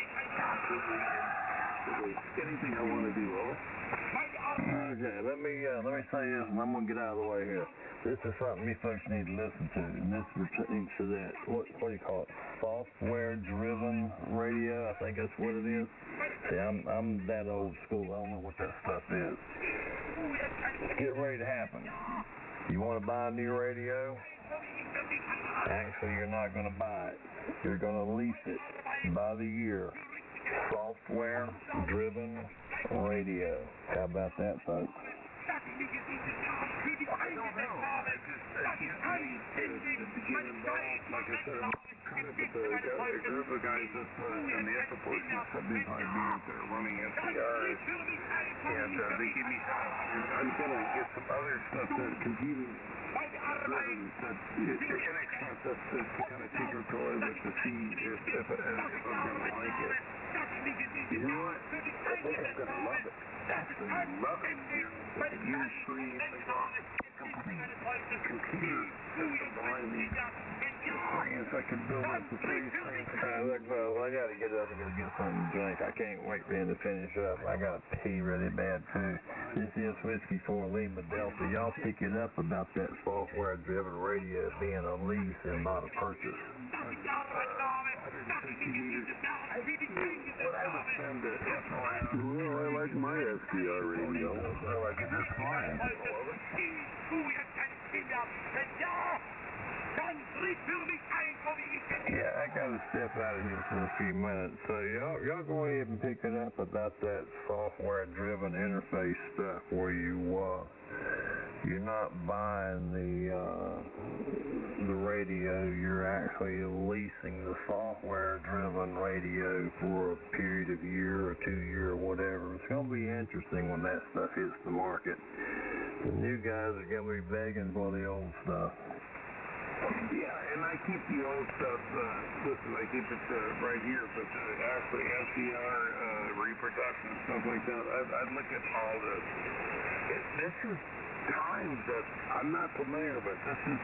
completely anything I want to do. Okay, let me say this, and I'm gonna get out of the way here. This is something you folks need to listen to, and this pertains to that. What do you call it? Software-driven radio. I think that's what it is. See, I'm that old school. I don't know what that stuff is. Get ready to happen. You want to buy a new radio? Actually, you're not going to buy it. You're going to lease it by the year. Software-driven radio. How about that, folks? I don't know. I can't get involved. Like I said, I'm kind of with a group of guys that's in the upper portion of 75 being there running SCRs. And they give me I'm going to get some other stuff that's computer driven that's inexpensive to kind of tinker toy with to see if I'm going to like it. You know what? I think I'm going to love it. Absolutely love it. With the U3 computer system behind me. If I could build up the three screens. Look, fellas, I got to get up and go get something to drink. I can't wait for him to finish up. I got to pee really bad, too. This is Whiskey 4 Lima Delta. Y'all pick it up about that software-driven radio being a lease and not a purchase. What I would spend to F around. Well, I like my SDR radio. I like it just fine. Yeah, I gotta step out of here for a few minutes. So y'all go ahead and pick it up about that software-driven interface stuff where you're not buying the radio, you're actually leasing the software-driven radio for a period of year or 2 year or whatever. It's gonna be interesting when that stuff hits the market. The new guys are gonna be begging for the old stuff. Yeah, and I keep the old stuff, listen, I keep it right here, but actually SCR, reproduction and stuff like that, I'd look at all this. This is times that I'm not familiar with. This is,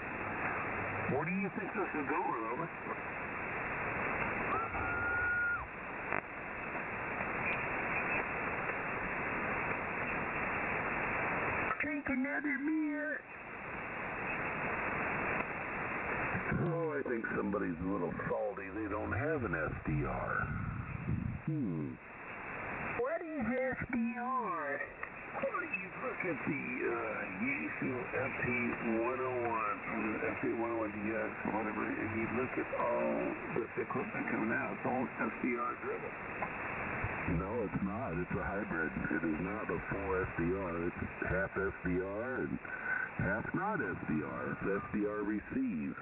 where do you think this is going, Robert? Drink another beer. Oh, I think somebody's a little salty. They don't have an SDR. What is SDR? Well, you look at the Yaesu FT101, FT101DX, whatever, and you look at all this equipment coming out. It's all SDR driven. No, it's not. It's a hybrid. It is not a full SDR. It's half SDR and half not SDR. It's SDR receive.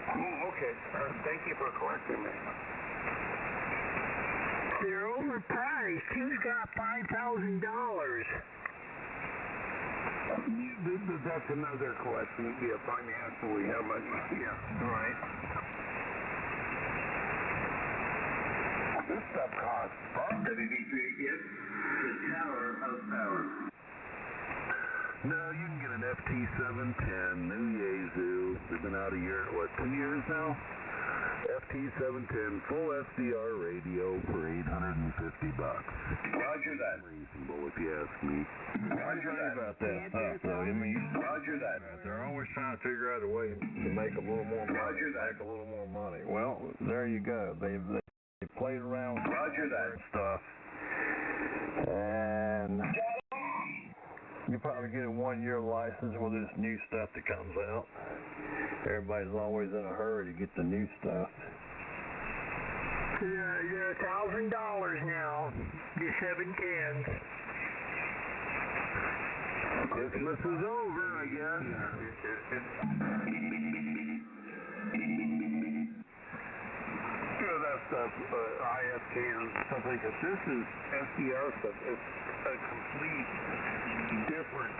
Oh, okay. Thank you for correcting me. They're overpriced. Who's got $5,000? That's another question. Yeah, financially, how much? Yeah, right. This stuff costs. WB3 is the Tower of Power. No, you can get an FT710, new Yaesu. They've been out a year, 2 years now? FT710, full SDR radio for $850. Roger that. Reasonable, if you ask me. Roger that. About that stuff, though. I mean, Roger that. They're always trying to figure out a way to make a little more money. Roger that. Make a little more money. Well, there you go. They played around with Roger that stuff, and you probably get a 1 year license with this new stuff that comes out. Everybody's always in a hurry to get the new stuff. They're $1,000 now. The 710s. Christmas is over, I guess. That stuff, ISK and stuff like that. This is SDR stuff. It's a complete different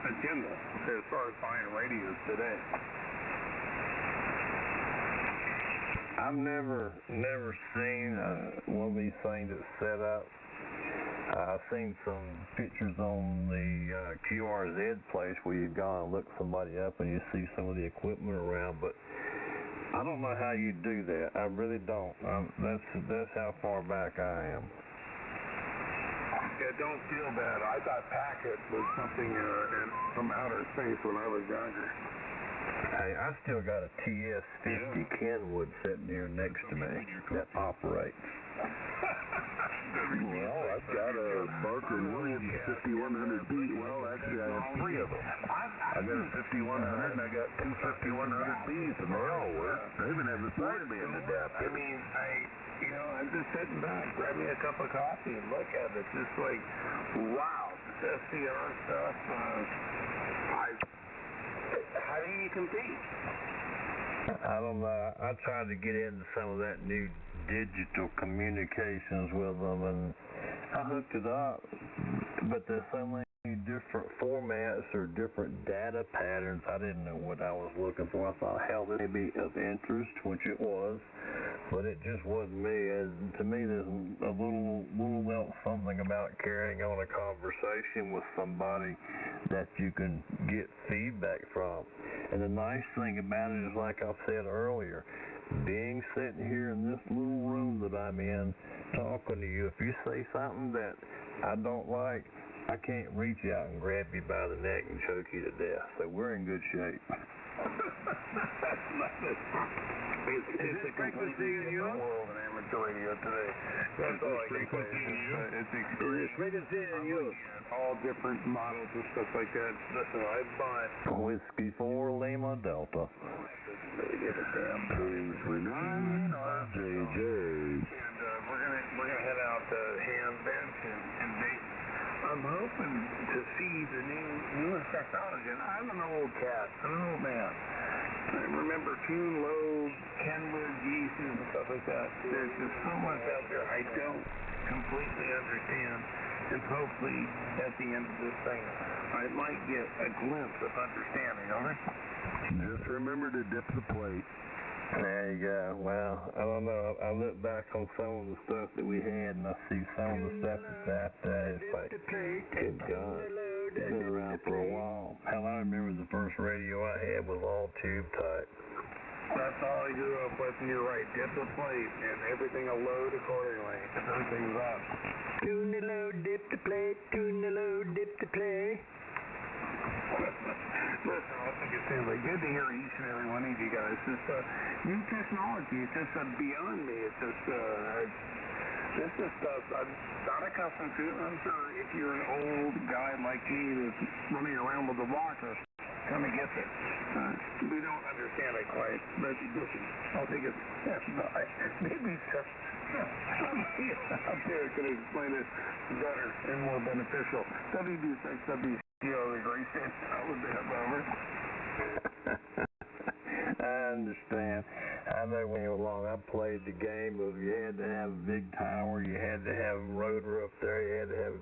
agenda as far as buying radios today. I've never seen one of these things that's set up. I've seen some pictures on the QRZ place where you go and look somebody up and you see some of the equipment around, but I don't know how you do that. I really don't. That's how far back I am. Yeah, don't feel bad. I thought packet was something from outer space when I was younger. Hey, I still got a TS-50 Kenwood sitting here next to me that operates. Well, I've got a Barker & Williams 5100B. Well, actually, I have three of them. I got a 5100 and I got two 5100Bs, and they all work. I even have the sideband adapter. I mean, I'm just sitting back, grab me a cup of coffee and look at it. Just like, wow, this SCR stuff. How do you compete? I don't know. I tried to get into some of that new digital communications with them, and I hooked it up. But there's so many different formats or different data patterns. I didn't know what I was looking for. I thought, hell, this may be of interest, which it was, but it just wasn't me. And to me, there's a little something about carrying on a conversation with somebody that you can get feedback from. And the nice thing about it is, like I said earlier, being sitting here in this little room that I'm in, talking to you, if you say something that I don't like, I can't reach out and grab you by the neck and choke you to death. So we're in good shape. It's a completely different world in amateur radio today. That's all I can say. It's experience. All different models and stuff like that. Listen, I bought Whiskey 4 Lima Delta. really give a damn. Please remain RJJ. And we're gonna head out to Ham Bench and Dayton. I'm hoping to see the newest technology. And I'm an old cat. I'm an old man. I remember tune loads, Kenwood geeses and stuff like that. There's just so much out there I don't completely understand. And hopefully at the end of this thing, I might get a glimpse of understanding of it. Just remember to dip the plate. There you go. Well, I don't know. I look back on some of the stuff that we had, and I see some of the stuff that's out there. It's like, good God, it's been around for a while. Hell, I remember the first radio I had was all tube type. That's all I grew up with, and you're right. Dip the plate, and everything will load accordingly. Everything's up. Tune the load, dip the plate, tune the load, dip the plate. Listen, I think it sounds like good to hear each and every one of you guys. It's new technology. It's just beyond me. It's just this is stuff I'm not accustomed to. I'm sure if you're an old guy like me that's running around with a walker, kind of gets it. We don't understand it quite, but listen, I'll take it. Maybe somebody out there could explain it better and more beneficial. WD6, the great thing. I would have over. I understand. I know when you were long, I played the game of you had to have a big tower, you had to have a rotor up there, you had to have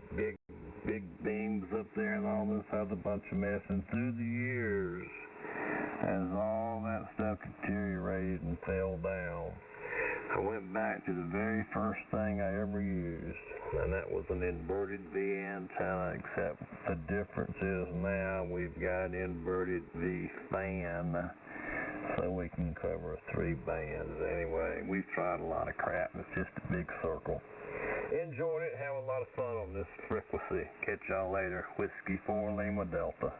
big beams up there and all this other bunch of mess. And through the years, as all that stuff deteriorated and fell down, I went back to the very first thing I ever used, and that was an inverted V antenna, except the difference is now we've got inverted V fan, so we can cover 3 bands. Anyway, we've tried a lot of crap. It's just a big circle. Enjoyed it, have a lot of fun on this frequency. Catch y'all later. Whiskey 4 Lima Delta.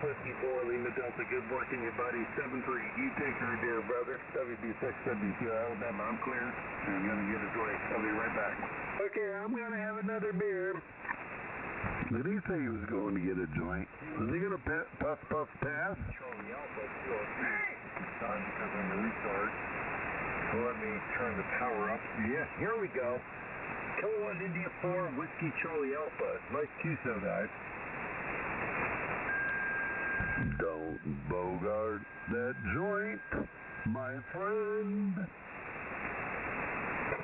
Whiskey 4 Lima Delta, good working you, buddy. 7-3. You take her, dear brother. WD6, WCO, Alabama. I'm clear. I'm going to get a drink. I'll be right back. Okay, I'm going to have another beer. Did he say he was going to get a joint? Was he going to puff pass? Charlie Alpha, sure. Time because I'm going to restart. So let me turn the power up. Yeah, here we go. Kilowatt India 4 Whiskey Charlie Alpha. Nice QSO, guys. Don't bogart that joint, my friend.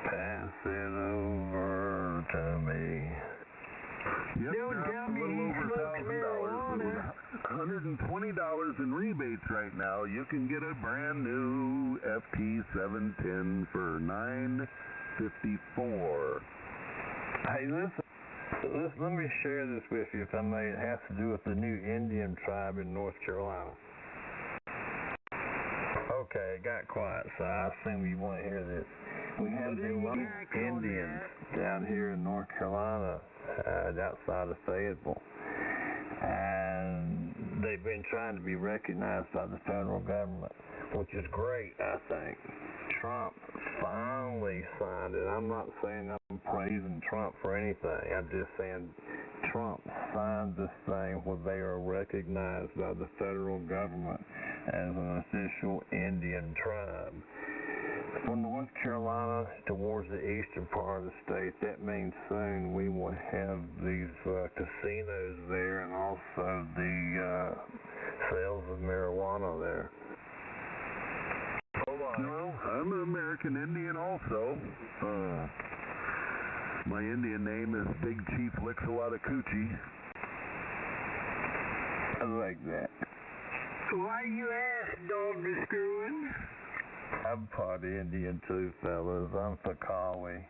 Pass it over to me. Yep, Don't tell me he smokes marijuana. $120 in rebates right now. You can get a brand new FT710 for $954. Hey, listen. Let me share this with you, if I may. It has to do with the new Indian tribe in North Carolina. Okay, it got quiet, so I assume you want to hear this. We have the Indians down here in North Carolina, outside of Fayetteville, and they've been trying to be recognized by the federal government, which is great, I think. Trump finally signed it. I'm not saying I'm praising Trump for anything. I'm just saying Trump signed this thing where they are recognized by the federal government as an official Indian tribe. From North Carolina towards the eastern part of the state, that means soon we will have these casinos there and also the sales of marijuana there. No, I'm an American Indian also. My Indian name is Big Chief Licks a Lot of Coochie. I like that. Why you ask, dog screwing? I'm part Indian too, fellas. I'm Fakawi.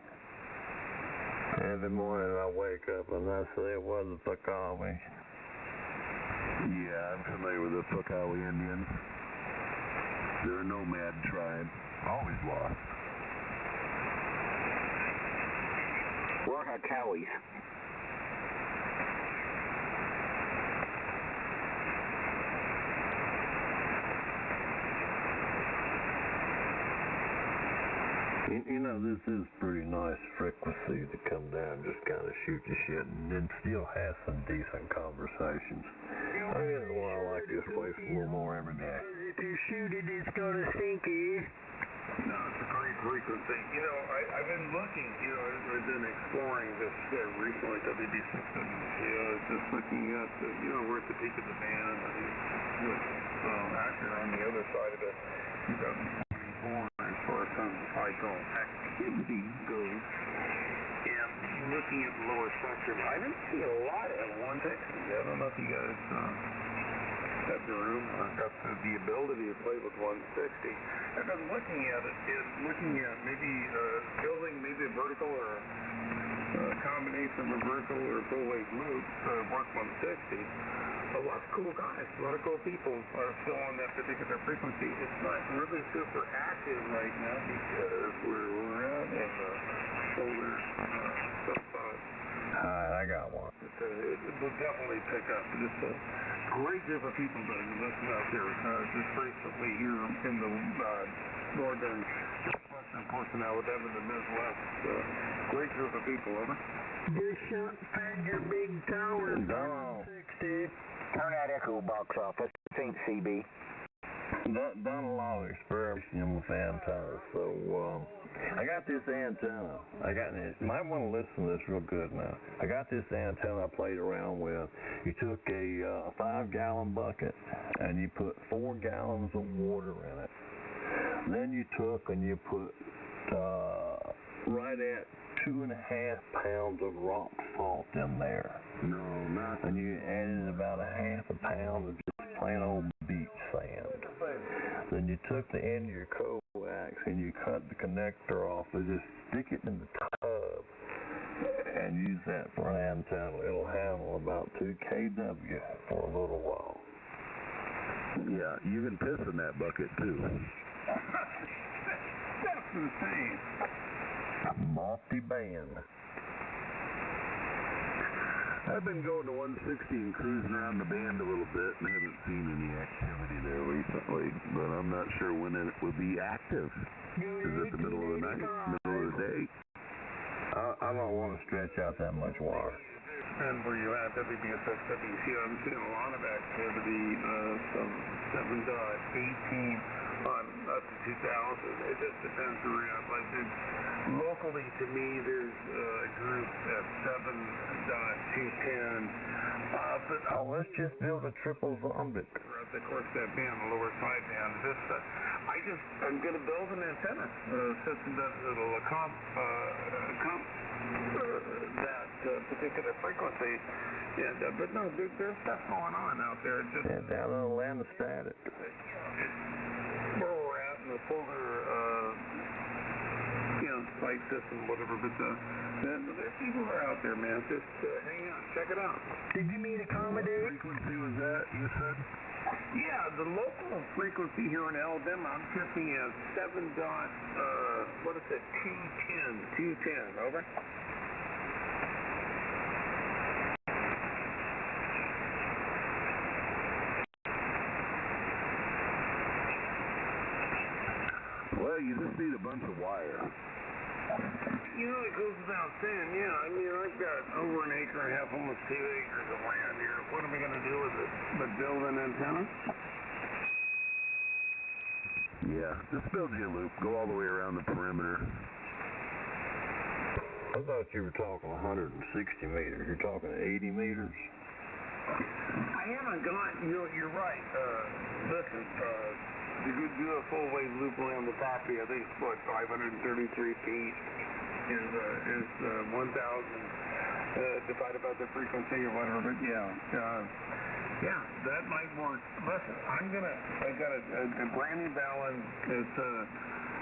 Every morning I wake up and I say, "What's a Fakawi?" Yeah, I'm familiar with the Fakawi Indians. They're a nomad tribe. Always lost. We're Hakawis. You know, this is pretty nice frequency to come down and just kind of shoot the shit and then still have some decent conversations. I guess why I like this place a little more every day. If you shoot it, it's gonna sink you. No, it's a great frequency. You know, I've been looking, I've been exploring this recently, WB systems, just looking at, we're at the peak of the band, actually on the other side of it, 2024, as far as some cycle activity goes. And looking at the lower spectrum, I didn't see a lot at 160. I don't know if you guys have the room, got the ability to play with 160. I've been looking at it and looking at maybe building maybe a vertical or a combination of a vertical or full wave loop work 160. A lot of cool guys, a lot of cool people are still on that particular frequency. It's not really super active right now because we're at in the solar stuff. I got one. It will definitely pick up. It's a great group of people that are listening out there. Just recently here in the northern western portion of Alabama, the Midwest. Great group of people, over. Just fed your big tower. No. 60. Turn that echo box off. This ain't CB. Done a lot of experimenting with antennas, so I got this antenna. You might want to listen to this real good now. I got this antenna I played around with. You took a 5-gallon bucket and you put 4 gallons of water in it. Then you took and you put right at 2.5 pounds of rock salt in there. No, not. And you added about 1/2 pound of just plain old beach sand. Then you took the end of your coax and you cut the connector off and just stick it in the tub and use that for an antenna. It'll handle about 2 kW for a little while. Yeah, you can piss in that bucket too. That's insane. Multi-band. I've been going to 160 and cruising around the band a little bit and haven't seen any activity there recently, but I'm not sure when it will be active. Is it the middle of the night, middle of the day? I don't want to stretch out that much wire. And where you at, WBSS, WC, I'm seeing a lot of activity, some 7.18 on up to 2,000. It just depends where you're at. Like, locally to me, there's a group at 7.210. But let's just build a triple zombic. Of course, that band, the lower side band. I'm going to build an antenna system that'll accomplish that particular frequency. And, but no, there's stuff going on out there. It's just down in Atlanta static. Where we're at in the solar, site system, whatever. But there's people who are out there, man. Just hang out, check it out. Did you mean accommodate? What frequency was that? You said Yeah, the local frequency here in Alabama, I'm checking at 210, over. Well, you just need a bunch of wire. You know, it goes without saying, yeah. I mean, I've got over an acre and a half, almost 2 acres of land here. What am I going to do with it? But build an antenna? Yeah, just build you a loop. Go all the way around the perimeter. I thought you were talking 160 meters. You're talking 80 meters? I haven't got, you're right. Listen, to do a full wave loop around the property, I think it's what, 533 feet is 1,000 divided by the frequency or whatever. But yeah, that might work. Listen, I got a brand new balance. I'm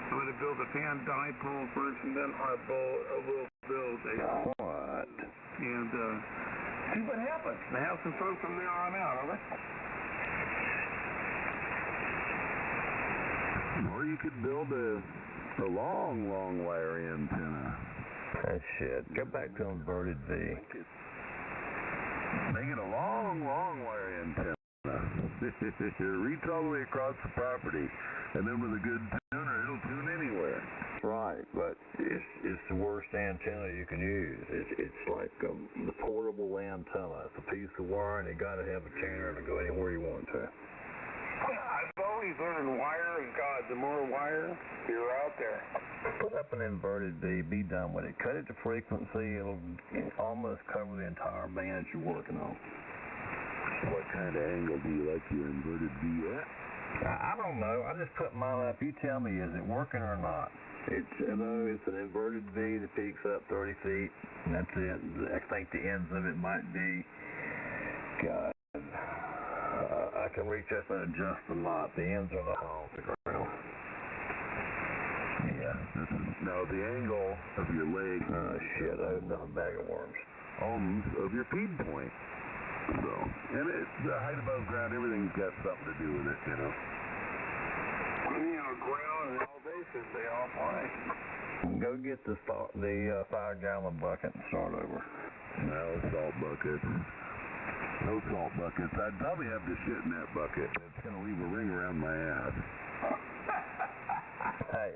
going to build a fan dipole first, and then I will build a what? And see what happens. And have some fun from there on out, over. Or you could build a long wire antenna. That shit. Go back to inverted V. Make it a long wire antenna. Reach all the way across the property. And then with a good tuner, it'll tune anywhere. Right, but it's the worst antenna you can use. It's like the portable antenna. It's a piece of wire, and you got to have a tuner to go anywhere you want to. I've always learned wire is God. The more wire, you're out there. Put up an inverted V, be done with it. Cut it to frequency, it'll almost cover the entire band that you're working on. What kind of angle do you like your inverted V at? I don't know. I just put mine up. You tell me, is it working or not? It's an inverted V that peaks up 30 feet, and that's it. I think the ends of it might be, God, I can reach up and adjust the knot. The ends are not off the ground. Yeah. Now the angle of your leg. Oh shit, I have a bag of worms. Of your feed point. So, and the height above ground, everything's got something to do with it, you know. Ground and elevation, they all play. Go get the 5-gallon bucket and start over. No salt buckets. No salt buckets. I'd probably have to shit in that bucket. It's going to leave a ring around my ass. Hey,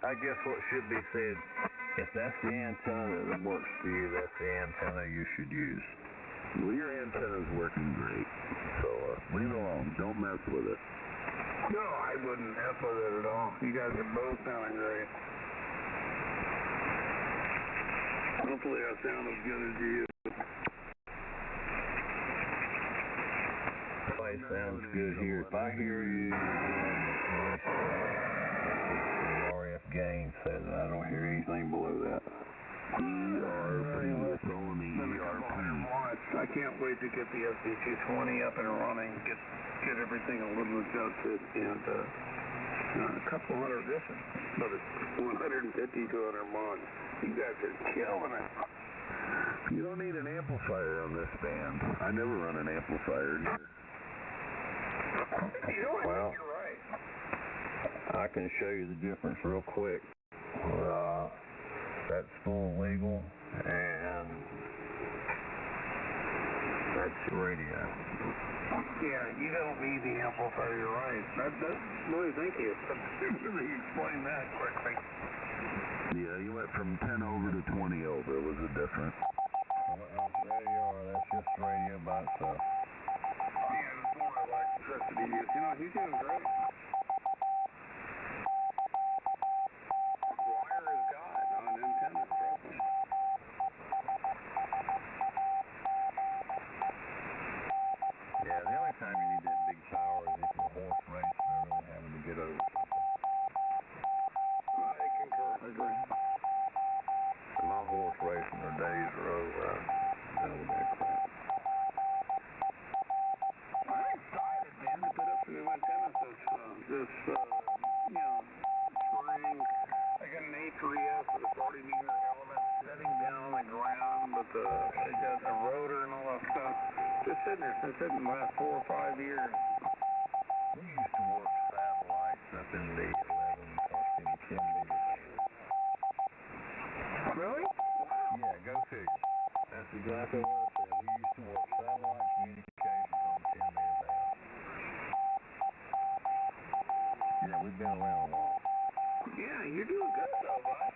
I guess what should be said, if that's the antenna that works for you, that's the antenna you should use. Well, your antenna's working great, so leave it alone. Don't mess with it. No, I wouldn't mess with it at all. You guys are both sounding great. Hopefully I sound as good as you. It sounds good here. If I hear you RF gain says I don't hear anything below that. ERP, it's only ERP. I can't wait to get the F.C.C. up and running, get everything a little adjusted, and a couple hundred listen, but it's 150 to 100 months. You guys are killing it. You don't need an amplifier on this band. I never run an amplifier here. Well, you're right. I can show you the difference real quick. That's full legal, and that's radio. Yeah, you don't need the amplifier, you're right. Really, thank you. Really explain that quickly. Yeah, you went from 10 over to 20 over. Was it different? Well, there you are. That's just radio by itself. Yeah, it's more electricity use. You know, he's doing great. Wire is God on antennas, trust me. Yeah, the only time you need that big tower is if you're horse racing or really having to get over something. I concur. I agree. My horse racing days are over. I'm done with that crap. I'm excited, man, to put up some new antennas this spring. I got an A3S with a 40-meter element setting down on the ground, but I got a rotor and all that stuff. Just sitting there. It's been sitting the last 4 or 5 years. to work satellites up in the 11 or 10 meter band. Really? Yeah, go figure. That's exactly what I said. We used to work satellite communications on 10 meter band. Yeah, we've been around a while. Yeah, you're doing good though, bud.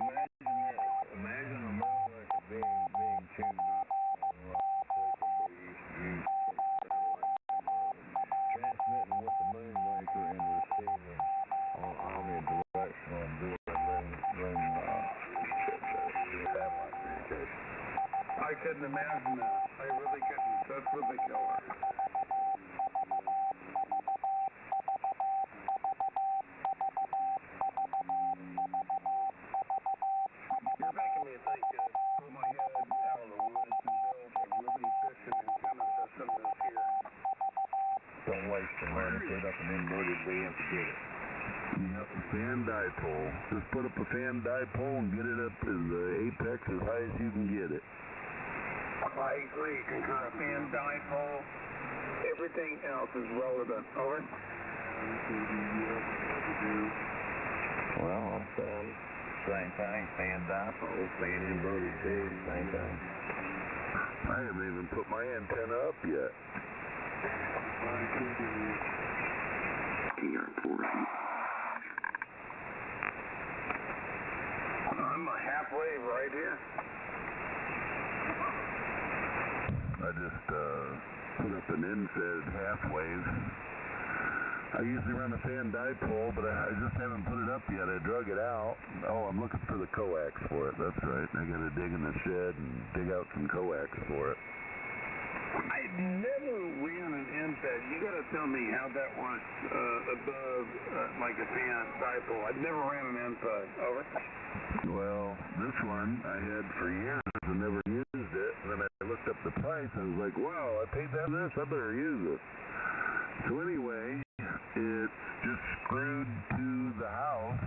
Imagine this. Imagine a moonraker being tuned up on the right frequency we used to use for satellite transmitting with the moonraker and receiving on omnidirectional dual satellite communication. I couldn't imagine that. I really couldn't. That's really killer. You're making me think to pull my head out of the woods and build a really efficient antenna system this year. Don't waste your money. Put up an inverted V and forget it. Yep, fan dipole. Just put up a fan dipole and get it up to the apex as high as you can get it. I agree. Concur. A fan dipole. Everything else is relevant. Over. Well, I'm saying same thing. Fan dipole, fan inverted V, same thing. I haven't even put my antenna up yet. I'm halfway right here. I just put up an in-fed half wave. I usually run a fan dipole, but I just haven't put it up yet. I drug it out. Oh, I'm looking for the coax for it. That's right. I got to dig in the shed and dig out some coax for it. I never ran an in-fed. You got to tell me how that works above like a fan dipole. I've never ran an in-fed. Over. Well, this one I had for years and never used it. And then I looked up the price and I was like, wow, I paid that this. I better use it. So anyway, it's just screwed to the house.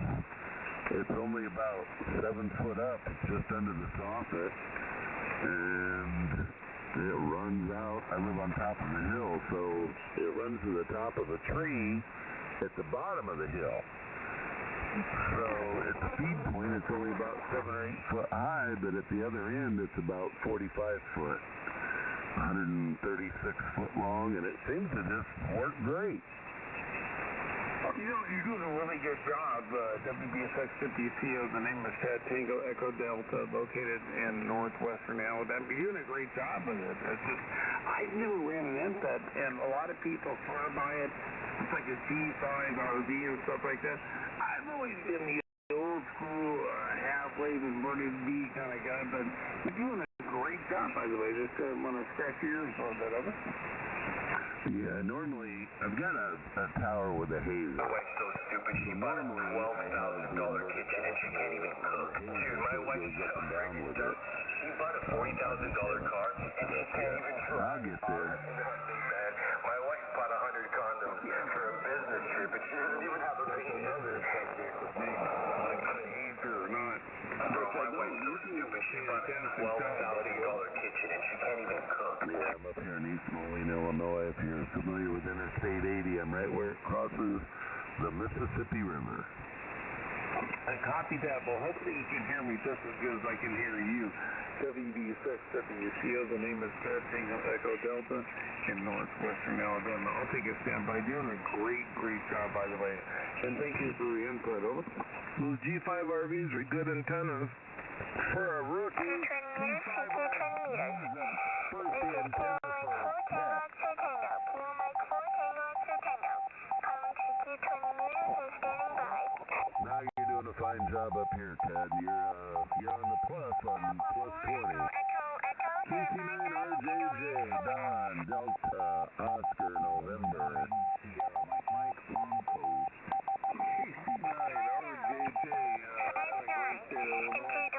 It's only about 7 foot up. It's just under the soffit. And it runs out. I live on top of the hill, so it runs to the top of a tree at the bottom of the hill. So at the feed point, it's only about 7 or 8 foot high, but at the other end, it's about 45 foot, 136 foot long, and it seems to just work great. You know, you're doing a really good job. WBSX 50CO, the name is Ted Tango Echo Delta, located in northwestern Alabama. You're doing a great job with it. It's just, I've never ran an in-fed, and a lot of people swear by it. It's like a G5 RV and stuff like that. I've always been the old school half-wave inverted V kind of guy, but you're doing a great job, by the way. Just want to scratch your ears a little bit of it. Yeah, normally, I've got a tower with a hazer. My wife's so stupid, she bought a $12,000 kitchen and she can't even cook. Dude, my wife's freaking nuts. She bought a $40,000 car and she can't even drive. I'll get there. Man, my wife bought 100 condoms for a business trip and she doesn't even have a Another technique with me, like on a hazer or not. Bro, my wife's so stupid, she bought a $12,000 kitchen and she can't even cook. Yeah, I'm up here in East Moline, Illinois. If you're familiar with Interstate 80, I'm right where it crosses the Mississippi River. I copied that, but hopefully you can hear me just as good as I can hear you. WB6 WCO, the name is Ted Tango Echo Delta in northwestern Alabama. I'll take a standby. Doing a great job, by the way. And thank you for your input. Over. Those G5 RVs are good antennas. For a rookie, G5 RVs are first antenna for a cat. Now you're doing a fine job up here, Ted. You're on the plus on plus 20. KC9RJJ, Don, Delta, Oscar, November, Sierra, Mike, Long Coast. KC9RJJ, have a great day, Illinois.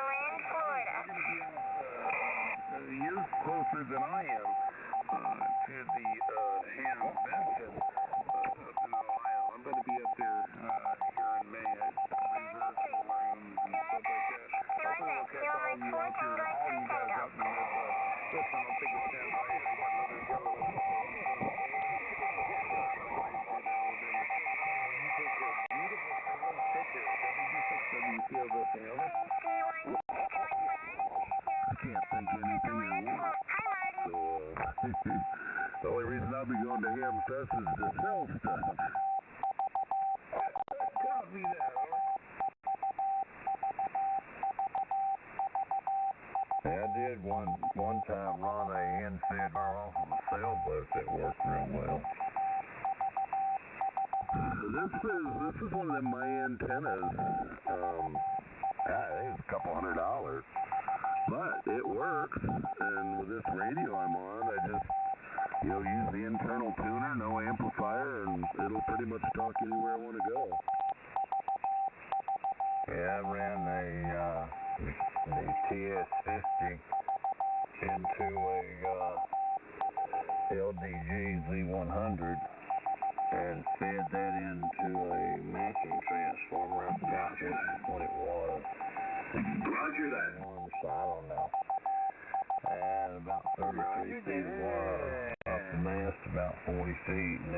You're closer than I am to the Ham Benson up in Ohio. I'm going to be up there here in May. I reserved some rooms and stuff like that. Hopefully we'll catch all you out there, all you guys out in the Midwest. Listen, I'll take a stand The only reason I'll be going to Ham Fest is to sell stuff. Copy that, I did one time run a end-fed bar off of a sailboat that worked real well. This is one of them my antennas. I think it's a couple $100, but it works. And with this radio I'm on, I just use the internal tuner, no amplifier, and it'll pretty much talk anywhere I want to go. Yeah, I ran the TS50 into a LDG Z100 and fed that into a matching transformer. I forgot what it was. Roger that. I don't know. And about 33 feet of wire up the mast, about 40 feet, and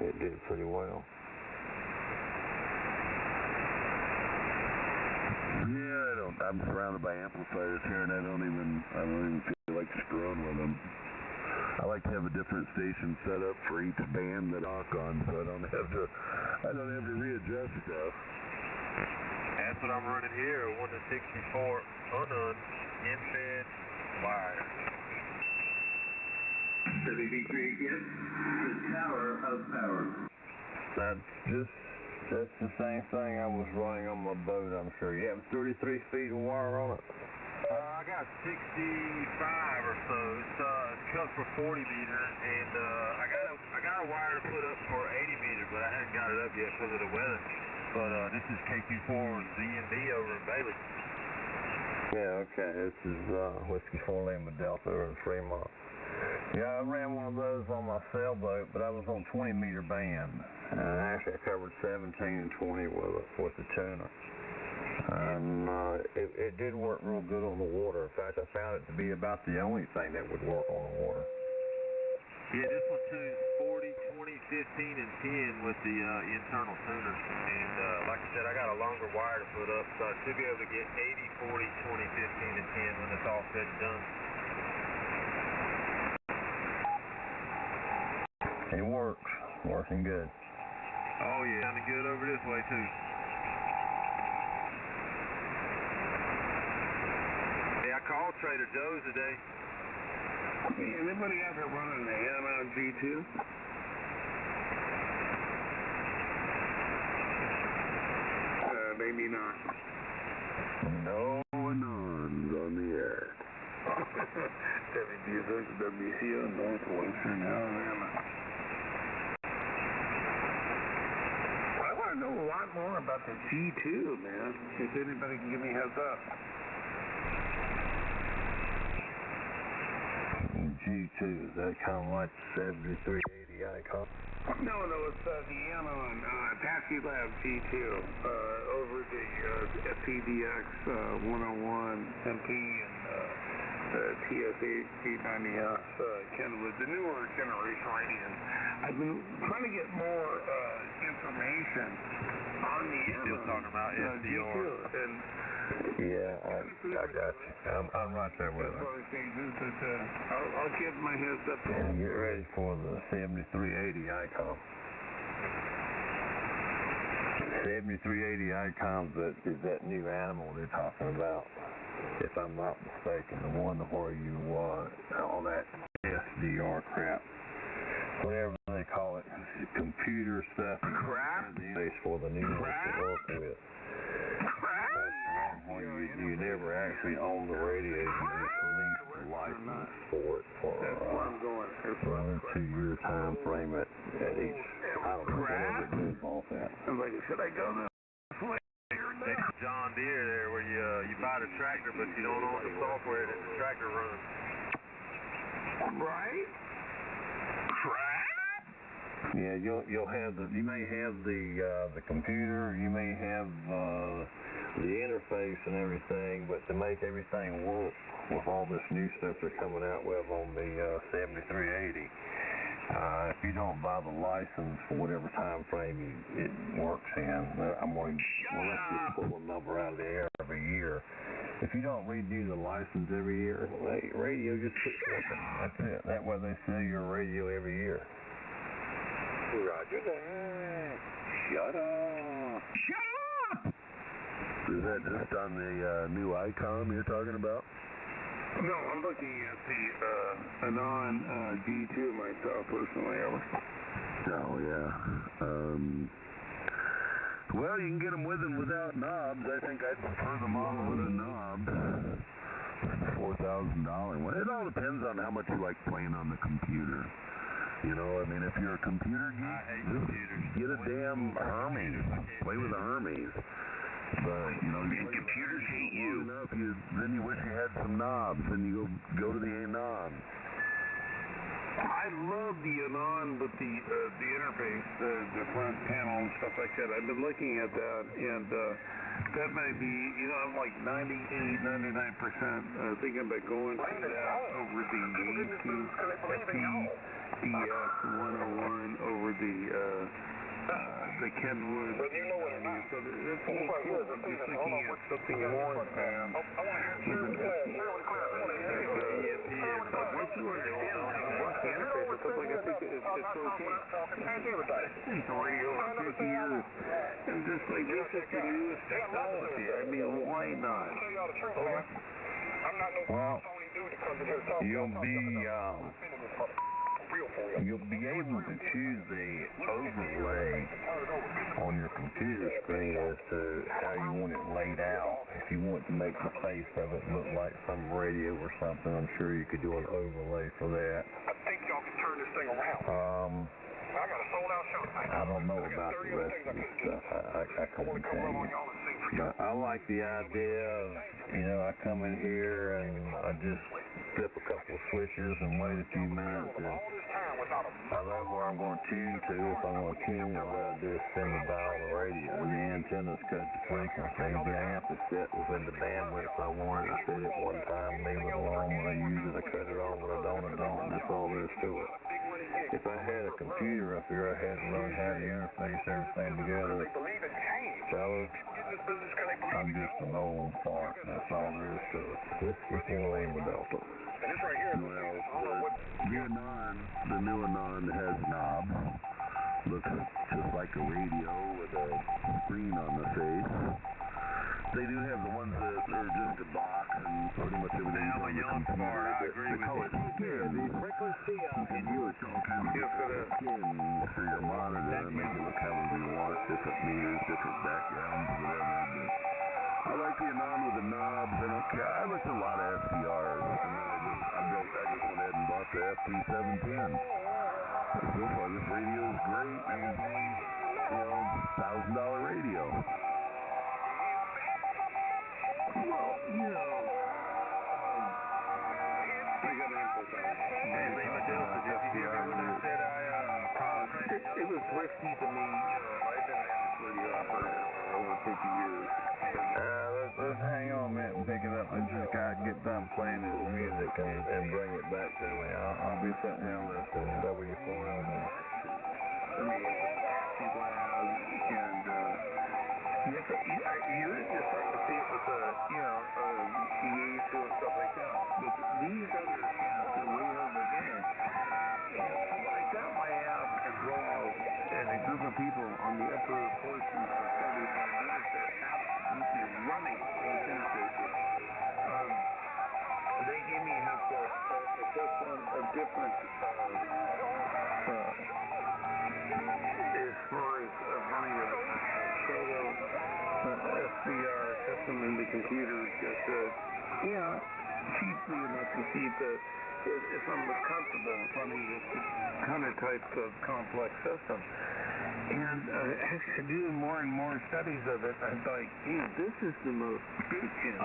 it did pretty well. Yeah, I'm surrounded by amplifiers here, and I don't even feel like screwing with them. I like to have a different station set up for each band that I talk on, so I don't have to readjust stuff. That's what I'm running here, 1 to 64 in-fed wire. WB3 again, the Tower of Power. That's the same thing I was running on my boat, I'm sure. You have 33 feet of wire on it? I got 65 or so. It's cut for 40 meter, and I got a wire to put up for 80 meter, but I hadn't got it up yet because of the weather. But this is KQ4 ZMB over in Bailey. Yeah, okay. This is Whiskey 4 Lima Delta over in Fremont. Yeah, I ran one of those on my sailboat, but I was on 20 meter band. And actually I covered 17 and 20 with the tuner. And it did work real good on the water. In fact, I found it to be about the only thing that would work on the water. Yeah, this one too is 40, 20, 15, and 10 with the internal tuner. And like I said, I got a longer wire to put up, so I should be able to get 80, 40, 20, 15, and 10 when it's all said and done. It works. Working good. Oh yeah, sounding good over this way too. Hey, I called Trader Joe's today. Hey, anybody out there running the Yamaha G2? Maybe not. No anons on the air. WCO Northwestern Alabama. I want to know a lot more about the G2, man. If anybody can give me a heads up. G2, is that kind of like the 7380 icon? No, it's the Yamaha Apache Lab G2 over the FCDX 101 MP and TS890S, kind of the newer generation radios. I've been trying to get more information on the Yamaha. Still talking about G2, and yeah, I got you. I'm right there with her. I'll give my heads up. And get ready for the 7380 icon. 7380 icons is that new animal they're talking about. If I'm not mistaken, the one where you all that SDR crap, whatever they call it, computer stuff. Crap. For the new ones to work with. You never actually own the radio. You just release the license for it for around a 2-year time frame at each. I don't know whatever it goes off at. Like, should I go this way? John Deere there, where you buy the tractor, but you don't own the software that the tractor runs. Right? Crap. Yeah, you'll have you may have the computer, you may have the interface and everything, but to make everything work with all this new stuff they're coming out with on the 7380, if you don't buy the license for whatever time frame it works in, let's just pull a number out of the air every year. If you don't renew the license every year, radio just quit working. That's it. That way they sell your radio every year. Roger that. Shut up. Shut up! Is that just on the new ICOM you're talking about? No, I'm looking at the Anon D2 myself personally. Oh, yeah. Well, you can get them with and without knobs. I think I'd prefer the model with a knob. $4,000 one. It all depends on how much you like playing on the computer. You know, I mean, if you're a computer geek, I hate computers. get a damn Hermes. Play with a Hermes. But, you know, and computers hate you. Then you wish you had some knobs, and you go to the Anon. I love the Anon with the interface, the front panel and stuff like that. I've been looking at that, and that might be, you know, I'm like 98, 99% thinking about going to that over the FPDX 101 over the Kenwood. So that's cool. I'm just looking at something more with an once you understand how to work the interface and stuff like that, I think it's okay. The radio for 50 years. And just like, this is the newest technology. I mean, why not? Well, you'll be able to choose the overlay on your computer screen as to how you want it laid out. If you want to make the face of it look like some radio or something, I'm sure you could do an overlay for that. I think y'all can turn this thing around. I got a sold out shot. I don't know about the rest of this stuff. I couldn't tell you. But I like the idea of, you know, I come in here and I just flip a couple of switches and wait a few minutes. And I know where I'm going to tune to. If I'm going to tune, all I do is spin the dial on the radio. When the antennas cut the frequency, the amp is set within the bandwidth I want it. I set it one time, leave it alone. When I use it, I cut it on. When I don't, I don't. That's all there is to it. If I had a computer up here, I had to learn how to interface everything together. Fellas, I'm just an old fart. That's all there is to it. This is Lima Delta. Well, the new Anon has knobs. Looks just like a radio with a screen on the face. They do have the ones that are just a box and pretty much everything's on the computer. They call it skin. And you use all kinds of different skins for your monitor and make it look however you want. Different meters, different backgrounds, whatever. But I like the Anon with the knobs. I don't care. I looked at a lot of SPRs. And I just went ahead and bought the FP710. So far, this radio is great. And it's only, $1,000 radio. Well, you know, I got an input on it. Hey, Lima Delta, did you hear me when I said it was risky to me. You know, I've been an amateur radio operator for over 50 years. Let's hang on a minute and pick it up. Let's just kind of get done playing his music and bring it back to me. I'll be sitting here listening to W4LD. I mean, people have, and you're starting to see it with Yaesu and stuff like that. But these other apps are way over there. I got my app enrolled and a group of people on the upper portion of 75 minutes that are absolutely running these interfaces. They gave me a assessment of different as far as running a solo SPR system in the computer, just cheaply enough to see if I'm comfortable running this kind of type of complex system. And as I do more and more studies of it, I'm like, this is the most bitchin'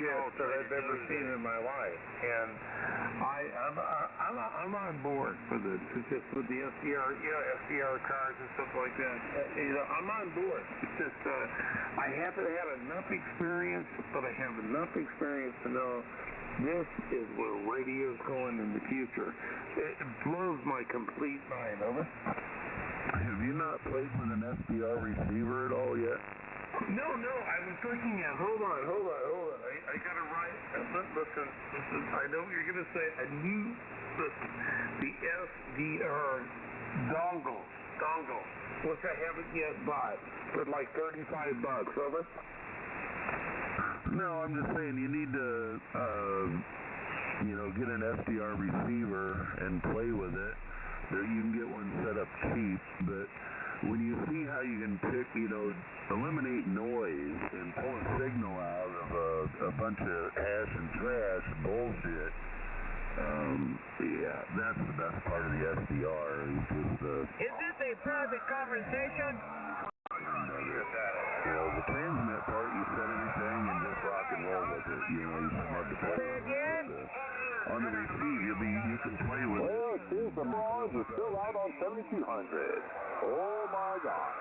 shit that I've ever seen in my life. And I'm on board with the SDR, SDR cars and stuff like that. I'm on board. It's just I haven't had enough experience, but I have enough experience to know this is where radio's going in the future. It blows my complete mind. Over. Have you not played with an SDR receiver at all yet? No, I was looking at, hold on. I got it right. Listen, I know what you're going to say. The SDR dongle, which I haven't yet bought, for like $35, over? No, I'm just saying you need to, get an SDR receiver and play with it. There, you can get one set up cheap, but when you see how you can eliminate noise and pull a signal out of a bunch of hash and trash bullshit, that's the best part of the SDR. Is this a private conversation? The transmit part, you set everything and just rock and roll with it. You shouldn't have to play with it. On the receive, you can play with it. Oh, geez, the Bronze is still out on 7200. Oh my God.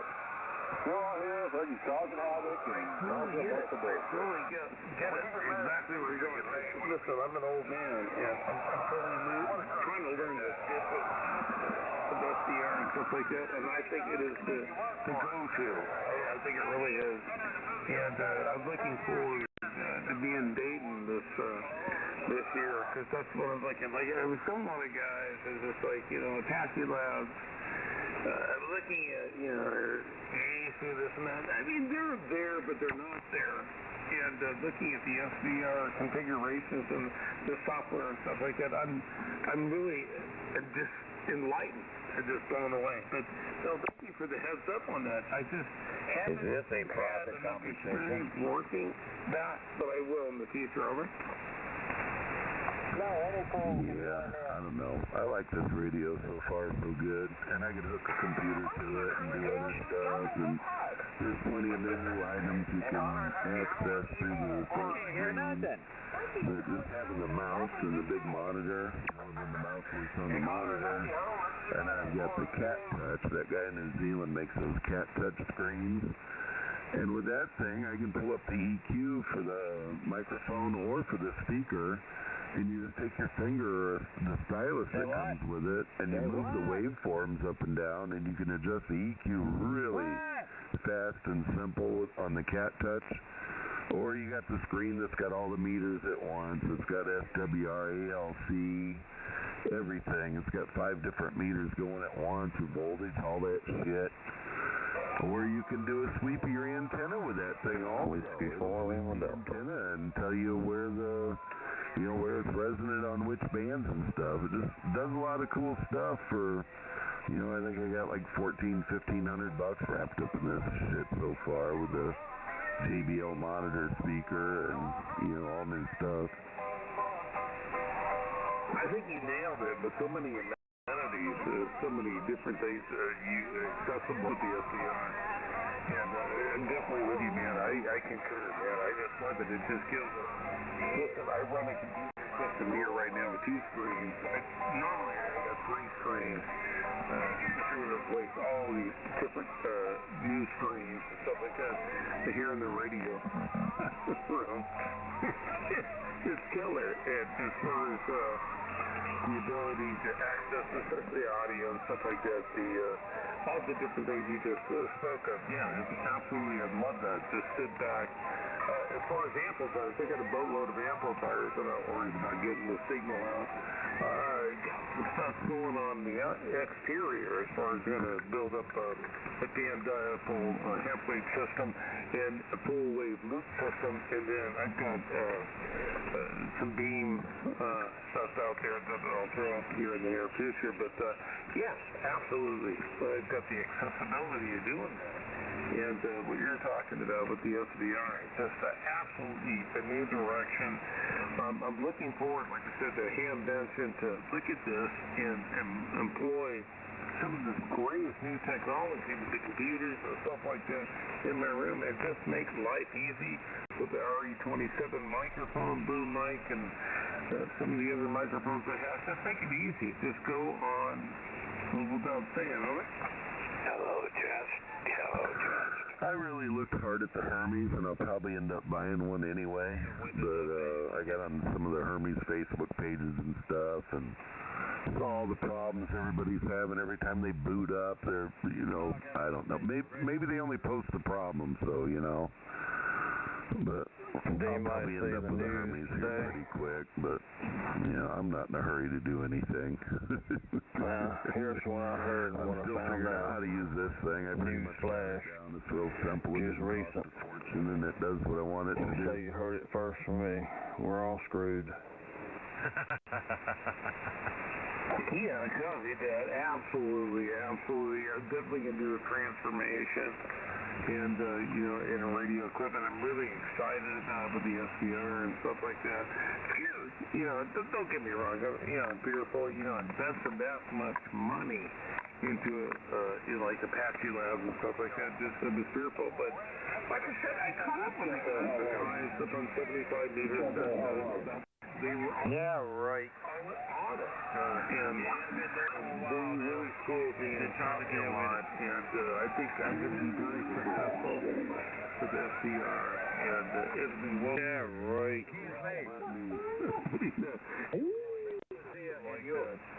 Still out here, freaking causing havoc and causing the break. Really get it. Exactly where you're going. Listen, I'm an old man, and I'm totally new. I'm trying to learn this shit with SDR and stuff like that, and I think it is the go-to. I think it really is. And I'm looking forward to being in Dayton this year, because that's what I'm looking like. I was some other guys, it's just like, Apache Labs. I'm looking at, through this and that. I mean, they're there, but they're not there. And looking at the SDR configurations and the software and stuff like that, I'm really just enlightened. I'm just blown away. But thank you for the heads up on that. I just haven't Is this a had private enough conversation? experience working that, but I will in the future. Over. I don't know. I like this radio so far, so good. And I can hook a computer to it and do other stuff. And there's plenty of menu items you can access through the front screen. But just having the mouse and the big monitor, and then the mouse works on the monitor. And I've got the Cat Touch. That guy in New Zealand makes those Cat Touch screens. And with that thing, I can pull up the EQ for the microphone or for the speaker. And you just take your finger or the stylus that comes with it, and you move the waveforms up and down, and you can adjust the EQ really fast and simple on the Cat Touch. Or you got the screen that's got all the meters at once. It's got SWR, ALC, everything. It's got 5 different meters going at once, with voltage, all that shit. Or you can do a sweep of your antenna with that thing always before we went up antenna and tell you where where it's resonant on which bands and stuff. It just does a lot of cool stuff for, I think I got like $1,500 wrapped up in this shit so far with the JBL monitor speaker and, all new stuff. I think you nailed it, but so many amenities, so many different things accessible with the SDR. And I'm definitely with you, man. I concur, man. I just love it. It just gives us... Listen, I run a computer system here right now with 2 screens. Normally, I got 3 screens. To replace all these different new screens and stuff like that to hear in the radio room. It's killer. And as far as the ability to access the audio and stuff like that, all the different things you just spoke of. Yeah, absolutely. I'd love that. Just sit back. As far as amplifiers, I got a boatload of amplifiers. I'm not worried about getting the signal out. Stuff going on the exterior as far as going to build up a damn dipole half-wave system and a full-wave loop system, and then I've got some beam stuff out there that I'll throw up here in the near future. But yes, absolutely, I've got the accessibility of doing that. And what you're talking about with the SDR is just absolutely a new direction. I'm looking forward, like I said, to Ham Benson to look at this and employ some of this greatest new technology with the computers and stuff like that in my room, and just make life easy with the RE27 microphone, boom mic, and some of the other microphones I have. Just make it easy. Just go on without saying, all right? Hello, Jess. I really looked hard at the Hermes, and I'll probably end up buying one anyway. But I got on some of the Hermes Facebook pages and stuff, and all the problems everybody's having every time they boot up. They're, I don't know. Maybe they only post the problems, though, But I'll probably end up with the Hermes here pretty quick. But, I'm not in a hurry to do anything. Well, here's what I heard I'm when I still found figuring out out. how to use this thing. I pretty much got it down. It's real simple. Just recent. It's a fortune, and it does what I want it to do. So you heard it first from me. We're all screwed. Yeah, it does. It does. Absolutely. I'm definitely going to do a transformation and, in radio equipment. I'm really excited about with the SDR and stuff like that. Don't get me wrong. Beautiful, invested that much money into it, like Apache Labs and stuff like that, just to be fearful. But like I said, I caught up with the guys up on 75 meters. They were all right. on it. And they really cool being in town a lot. And I think I'm going to be very successful with SDR. And it'll be well. Yeah, right.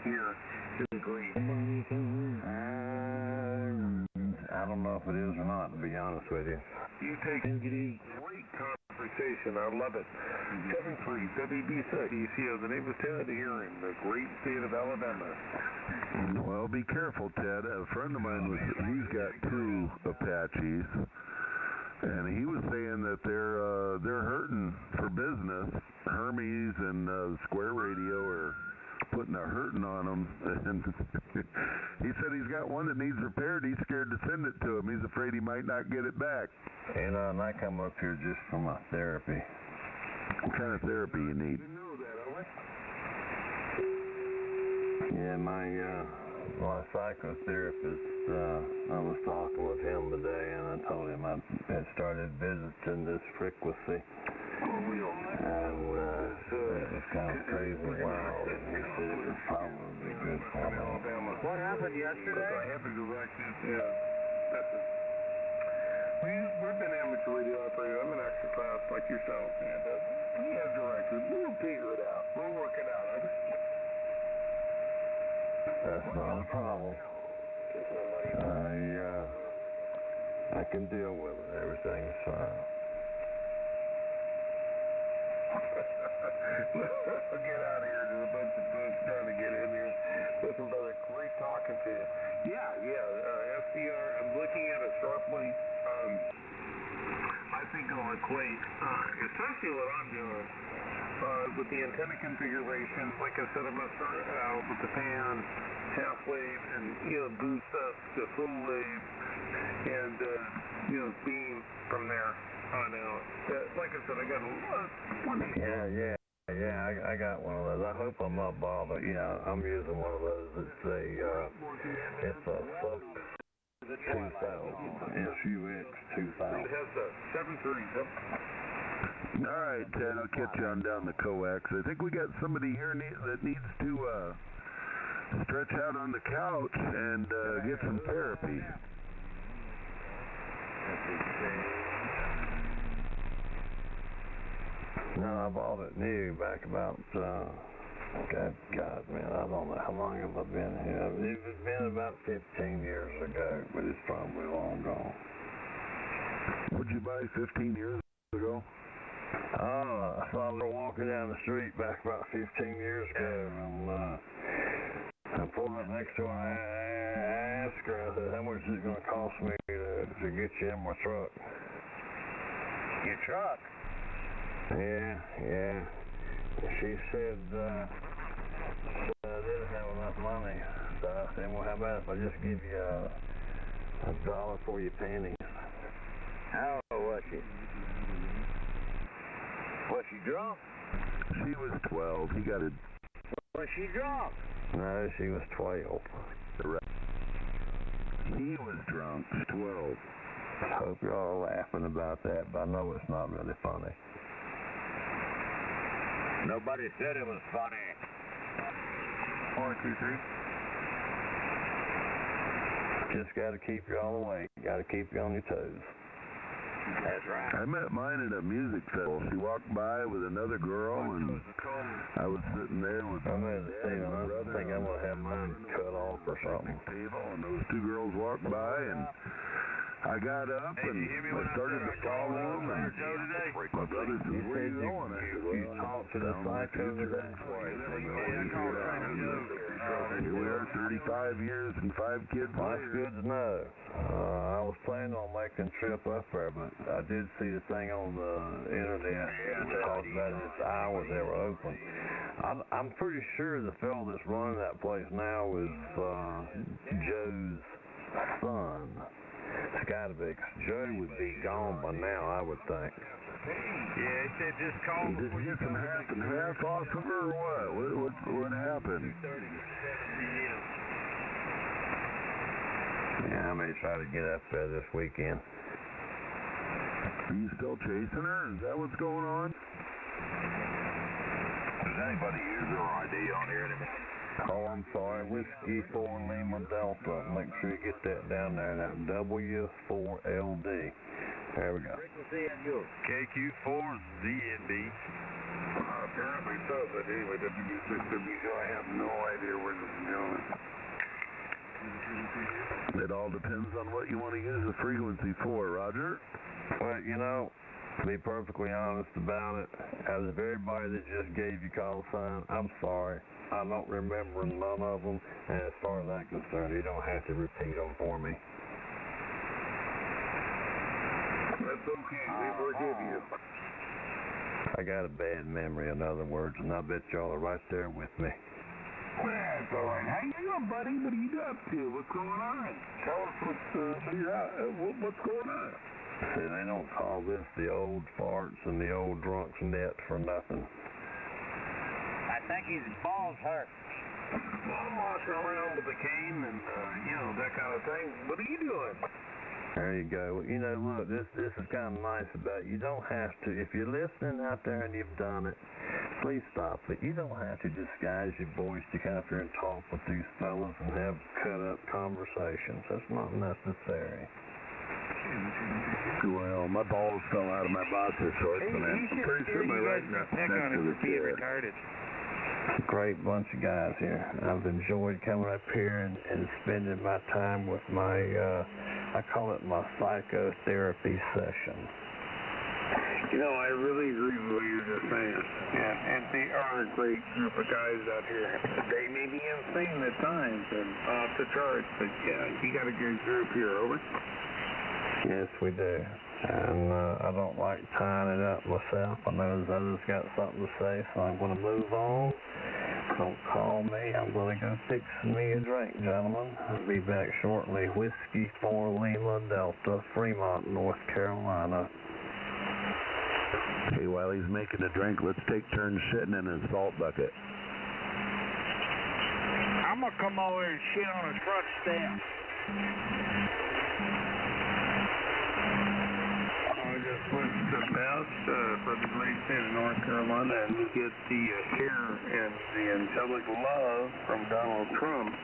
Here is great. I don't know if it is or not, to be honest with you. You take great conversation. I love it. 73 WB6 ECO. The name is Ted here in the great state of Alabama. Well, be careful, Ted. A friend of mine he's got 2 Apaches, and he was saying that they're hurting for business. Hermes and Square Radio are putting a hurting on them, and he said he's got one that needs repaired. He's scared to send it to him. He's afraid he might not get it back. And I come up here just for my therapy. What kind of therapy you need? Yeah, my psychotherapist, I was talking with him today, and I told him I had started visiting this frequency. And it was kind of crazy wild, and he said it would probably be good for me. What happened yesterday? I have to go back to We've been amateur radio operators. I'm an extra class like yourself, and we have directors. We'll figure it out. We'll work it out. That's not a problem. I can deal with it. Everything's fine. Get out of here. There's a bunch of folks trying to get in here. Listen, brother, great talking to you. Yeah. SDR, I'm looking at it sharply. I think I'll equate, essentially what I'm doing, with the antenna configuration. Like I said, I'm going to start out with the fan, half wave, and, boost up to full wave, and, beam from there on out. Like I said, I got plenty. Yeah, I got one of those. I hope I'm not bothered. I'm using one of those. It's a Fox 2000. SUX 2000. It has the 730. All right, Ted, I'll catch you on down the coax. I think we got somebody here that needs to stretch out on the couch and get some therapy. No, I bought it new back about, God, man, I don't know how long have I been here. It was been about 15 years ago, but it's probably long gone. What'd you buy 15 years ago? I saw her walking down the street back about 15 years ago, and I pulled up next to her and I asked her, I said, how much is it going to cost me to get you in my truck? Your truck? Yeah. She said, I didn't have enough money. So I said, well, how about if I just give you $1 for your pennies? How old was she? Was she drunk? She was 12. He got it. Was she drunk? No, she was 12. He was drunk. 12. I hope you're all laughing about that, but I know it's not really funny. Nobody said it was funny. 1, 2, 3. Just got to keep you all awake. Got to keep you on your toes. That's right. I met mine at a music festival. She walked by with another girl, and I was sitting there with I'm going to say, I think I'm going to have mine cut off or something. Table, and those two girls walked by, and I got up and I started to follow them. And my brother said, "Where are you going?" I said, "Well, talk to the psycho today." Here we are, 35 years and 5 kids That's later. good to know. I was planning on making a trip up there, but I did see the thing on the internet. It talked about its hours they were open. I'm pretty sure the fellow that's running that place now is Joe's son. It's got to be. Joe would be gone by now, I would think. Yeah, he said just call Did you get some half off of her or what? What happened? Yeah, I may try to get up there this weekend. Are you still chasing her? Is that what's going on? Does anybody use their ID on here anymore? Oh, I'm sorry. Whiskey 4 Lima Delta. Make sure you get that down there. That W4LD. There we go. KQ4ZNB. Apparently so, but anyway, W6WZ, I have no idea where this is going. It all depends on what you want to use the frequency for, Roger. Well, you know, to be perfectly honest about it, out of everybody that just gave you call sign, I'm sorry. I don't remember none of them, and as far as I'm concerned, you don't have to repeat them for me. That's okay. We forgive you. I got a bad memory, in other words, and I bet y'all are right there with me. That's all right. How you doing, buddy? What are you up to? What's going on? Tell us what's going on. See, they don't call this the old farts and the old drunk's net for nothing. I think his balls hurt. I'm walking around with a cane and, that kind of thing. What are you doing? There you go. You know, look, this is kind of nice about it. You don't have to, if you're listening out there and you've done it, please stop it. You don't have to disguise your voice to come up here and talk with these fellas and have cut-up conversations. That's not necessary. Well, my balls fell out of my boxer shorts, and I'm pretty sure my right next to the chair. Great bunch of guys here. I've enjoyed coming up here and spending my time with my, I call it my psychotherapy session. I really agree with what you're just saying. And they are a great group of guys out here. They may be insane at times and off the charts, but yeah, you got a good group here, over. Yes, we do. And I don't like tying it up myself. I know there's others got something to say, so I'm going to move on. Don't call me. I'm going to go fix me a drink, gentlemen. I'll be back shortly. Whiskey 4 Lima Delta, Fremont, North Carolina. Hey, while he's making a drink, let's take turns sitting in his salt bucket. I'm going to come over and shit on his front step. I just went to Bass for the great state of North Carolina and get the hair and the angelic love from Donald Trump.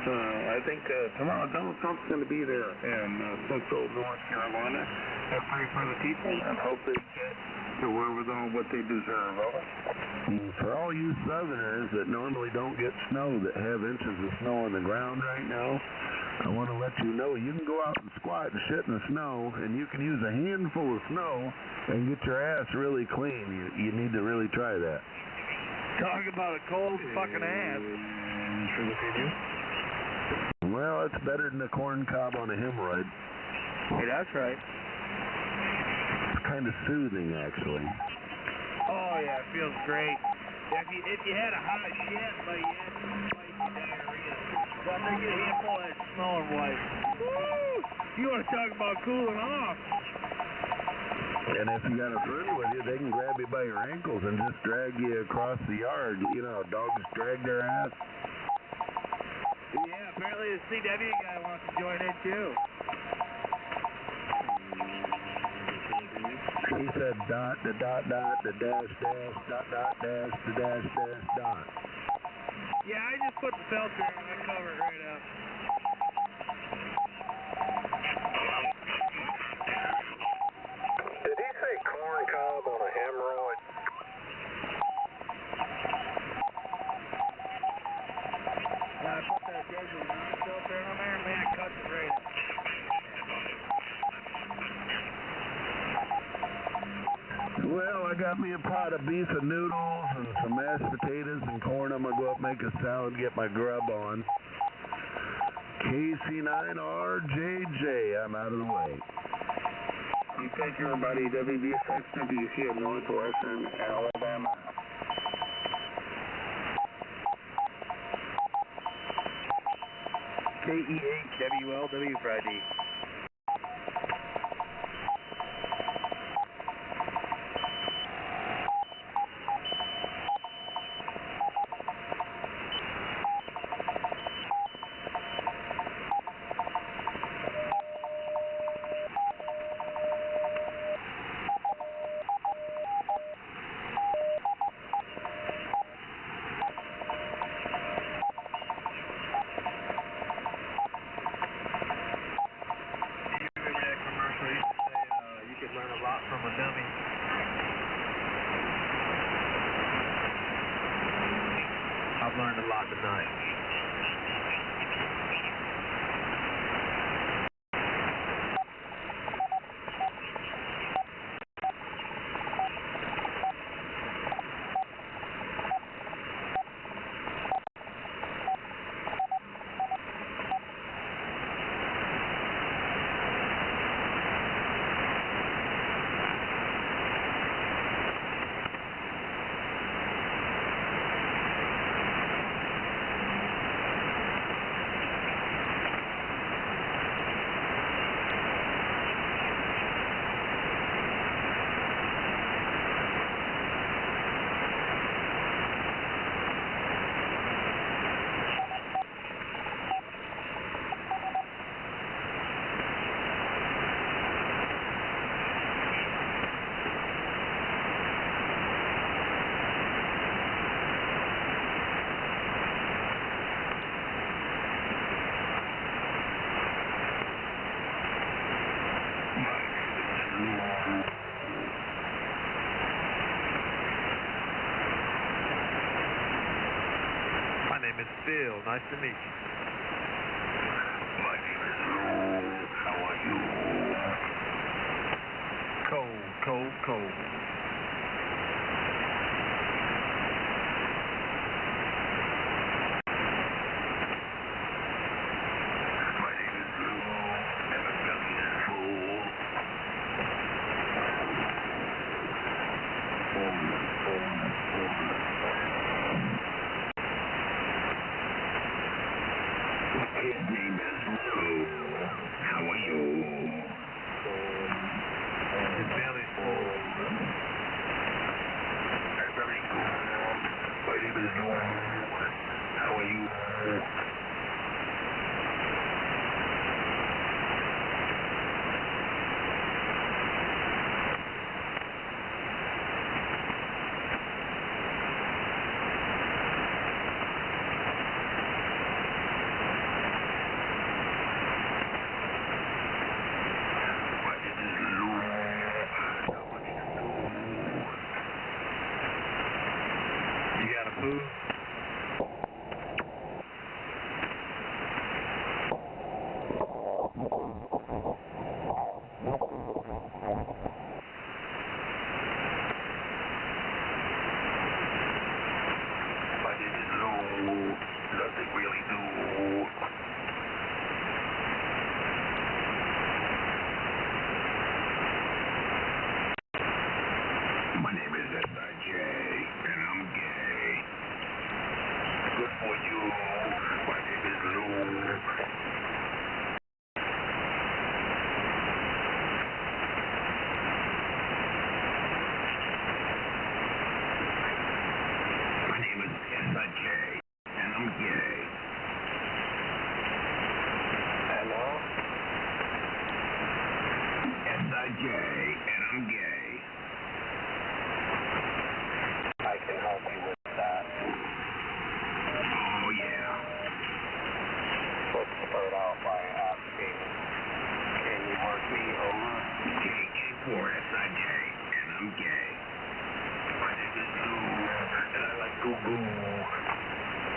I think tomorrow Donald Trump's going to be there in central North Carolina. I pray for the people and hope they get the wherewithal what they deserve. For all you Southerners that normally don't get snow, that have inches of snow on the ground right now, I want to let you know you can go out and squat and shit in the snow, and you can use a handful of snow and get your ass really clean. You need to really try that. Talk about a cold fucking ass. Well, it's better than a corn cob on a hemorrhoid. Hey, that's right. It's kind of soothing, actually. Oh, yeah, it feels great. If you had a hot shit, but you had some spicy diarrhea, so I think a handful of that smelling wipe. Woo! You want to talk about cooling off? And if you got a friend with you, they can grab you by your ankles and just drag you across the yard. You know, dogs drag their ass. Yeah, apparently the CW guy wants to join in too. He said dot, the dot, dot, the dash, dash, dot, dot, dash, the dash, dash, dot. Yeah, I just put the filter on. I cover it right up. got me a pot of beef and noodles and some mashed potatoes and corn. I'm going to go up, make a salad, get my grub on. KC9RJJ, I'm out of the way. You take care, buddy. WBSXWC of Northwestern Alabama. KE8WLW Friday. Learn a lot from a dummy. I've learned a lot tonight. My name is Phil. Nice to meet you. My name is Lou. How are you? Cold, cold, cold. My name is Lou, and my belly is full. His name is Lou. How are you? His belly's full. I'm very good. My name is Lou. How are you? You got a food? My name is Lou. Nothing really new. My name is S.I.J. and I'm gay. Good for you. My name is Lou. My name is S.I.J. and I'm gay. Hello? S.I.J. and I'm gay. I can help you with that. Oh, yeah. Let's start out by asking, can you work me over? KX4SIJ, and I'm gay. My name is Lou, and I like goo-goo.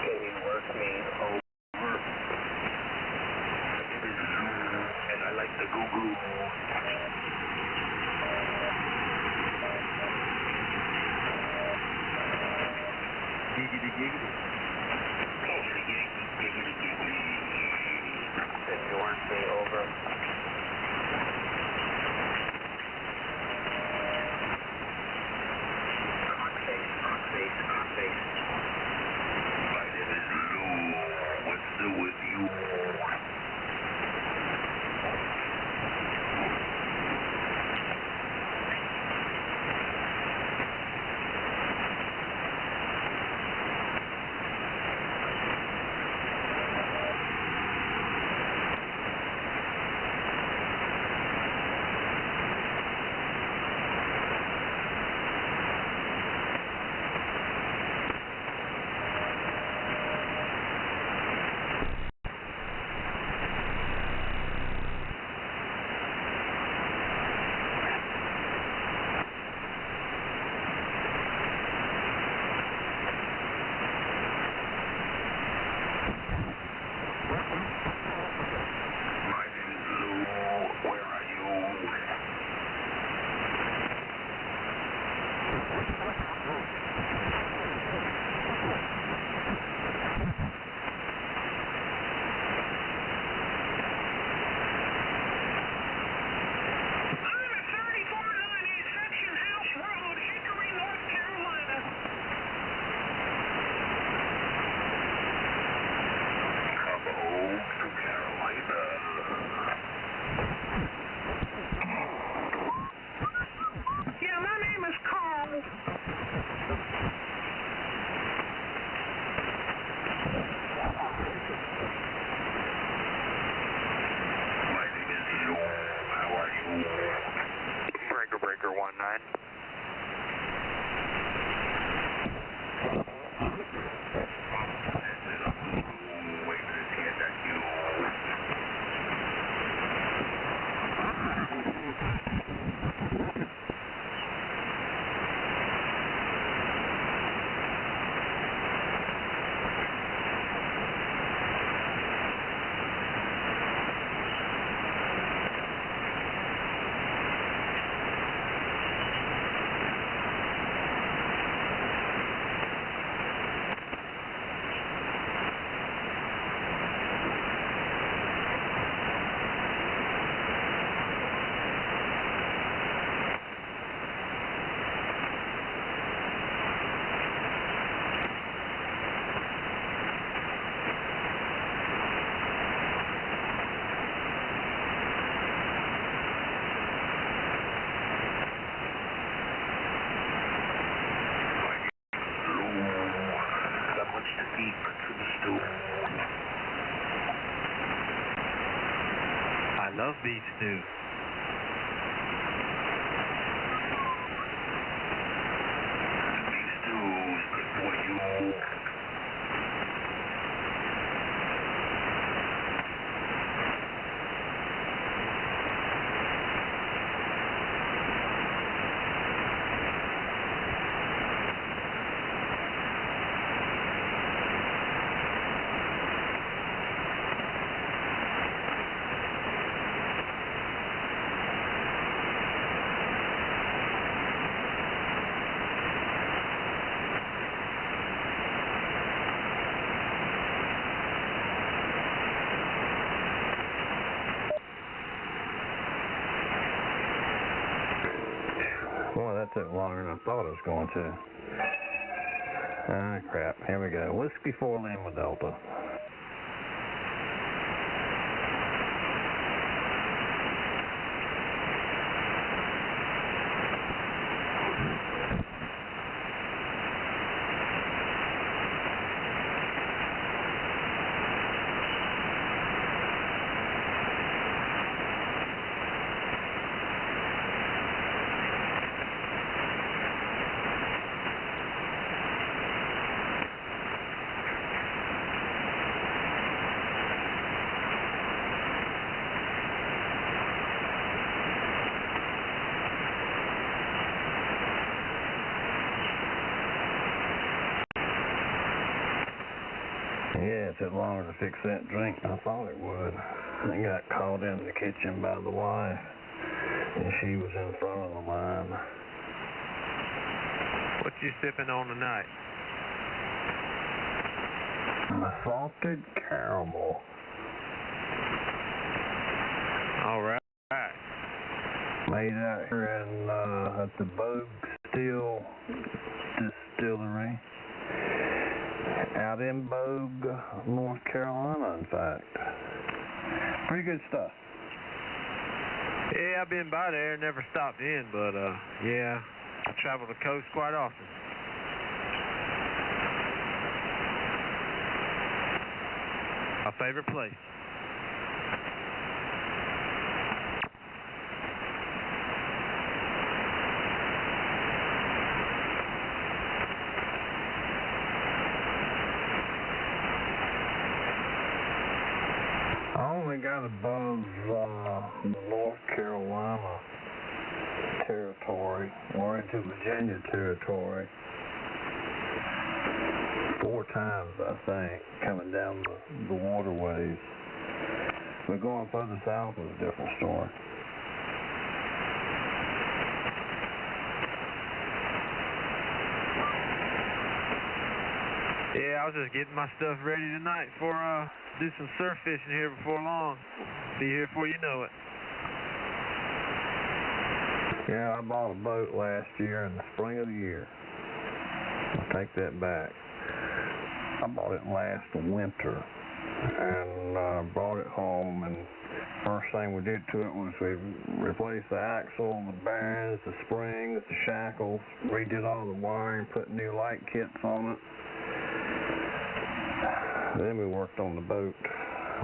Can you work me over? My name is Lou, and I like the goo-goo. Giggity, giggity. Yorkie, over. Cockface. My name is Lou. What's new with you? Breaker 19. I love beef stew. Beef stew is good for you. Boy, that took longer than I thought it was going to. Ah, crap. Here we go. Whiskey 4 Lima Delta. Yeah, it took longer to fix that drink than I thought it would. I got called into the kitchen by the wife, and she was in front of the line. What you sipping on tonight? Salted caramel. All right. Made out here at the Bogue Steel Distillery. Out in Bogue, North Carolina, in fact. Pretty good stuff. Yeah, I've been by there, never stopped in, but yeah, I travel the coast quite often. My favorite place. I only got above the North Carolina territory or into Virginia territory 4 times, I think, coming down the waterways. But going further south was a different story. Yeah, I was just getting my stuff ready tonight for do some surf fishing here before long. Be here before you know it. Yeah, I bought a boat last year in the spring of the year. I'll take that back. I bought it last winter and brought it home, and first thing we did to it was we replaced the axle, the bearings, the springs, the shackles, redid all the wiring, put new light kits on it. Then we worked on the boat.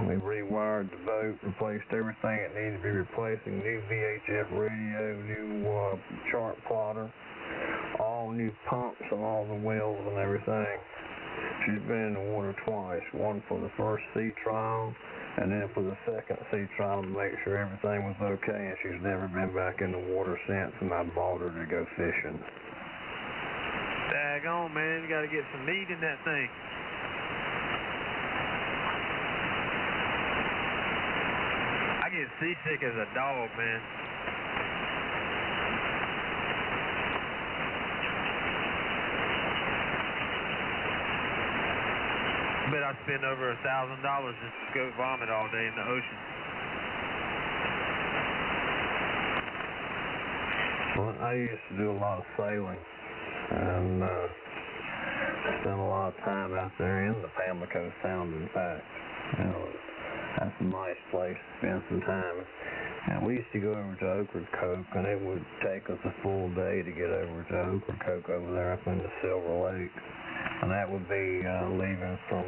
We rewired the boat, replaced everything that needed to be replaced, new VHF radio, new chart plotter, all new pumps on all the wells and everything. She's been in the water twice, one for the first sea trial and then for the second sea trial to make sure everything was okay, and she's never been back in the water since, and I bought her to go fishing. Daggone, man, you got to get some meat in that thing. I get seasick as a dog, man. I bet I spend over $1,000 just to go vomit all day in the ocean. Well, I used to do a lot of sailing, and spent a lot of time out there in the Pamlico Sound, in fact. You know, that's a nice place to spend some time. And we used to go over to Ocracoke, and it would take us a full day to get over to Ocracoke over there up in the Silver Lake. And that would be leaving from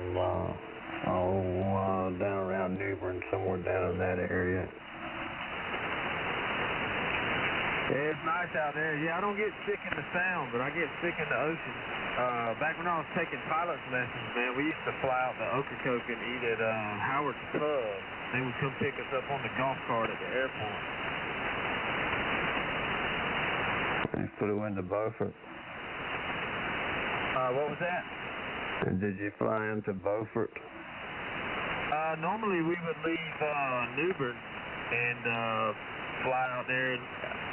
down around New Bern, somewhere down in that area. Yeah, it's nice out there. Yeah, I don't get sick in the Sound, but I get sick in the ocean. Back when I was taking pilot's lessons, man, we used to fly out to Ocracoke and eat at Howard's Pub. They would come pick us up on the golf cart at the airport. They flew into Beaufort. What was that? Did you fly into Beaufort? Normally we would leave New Bern and fly out there. And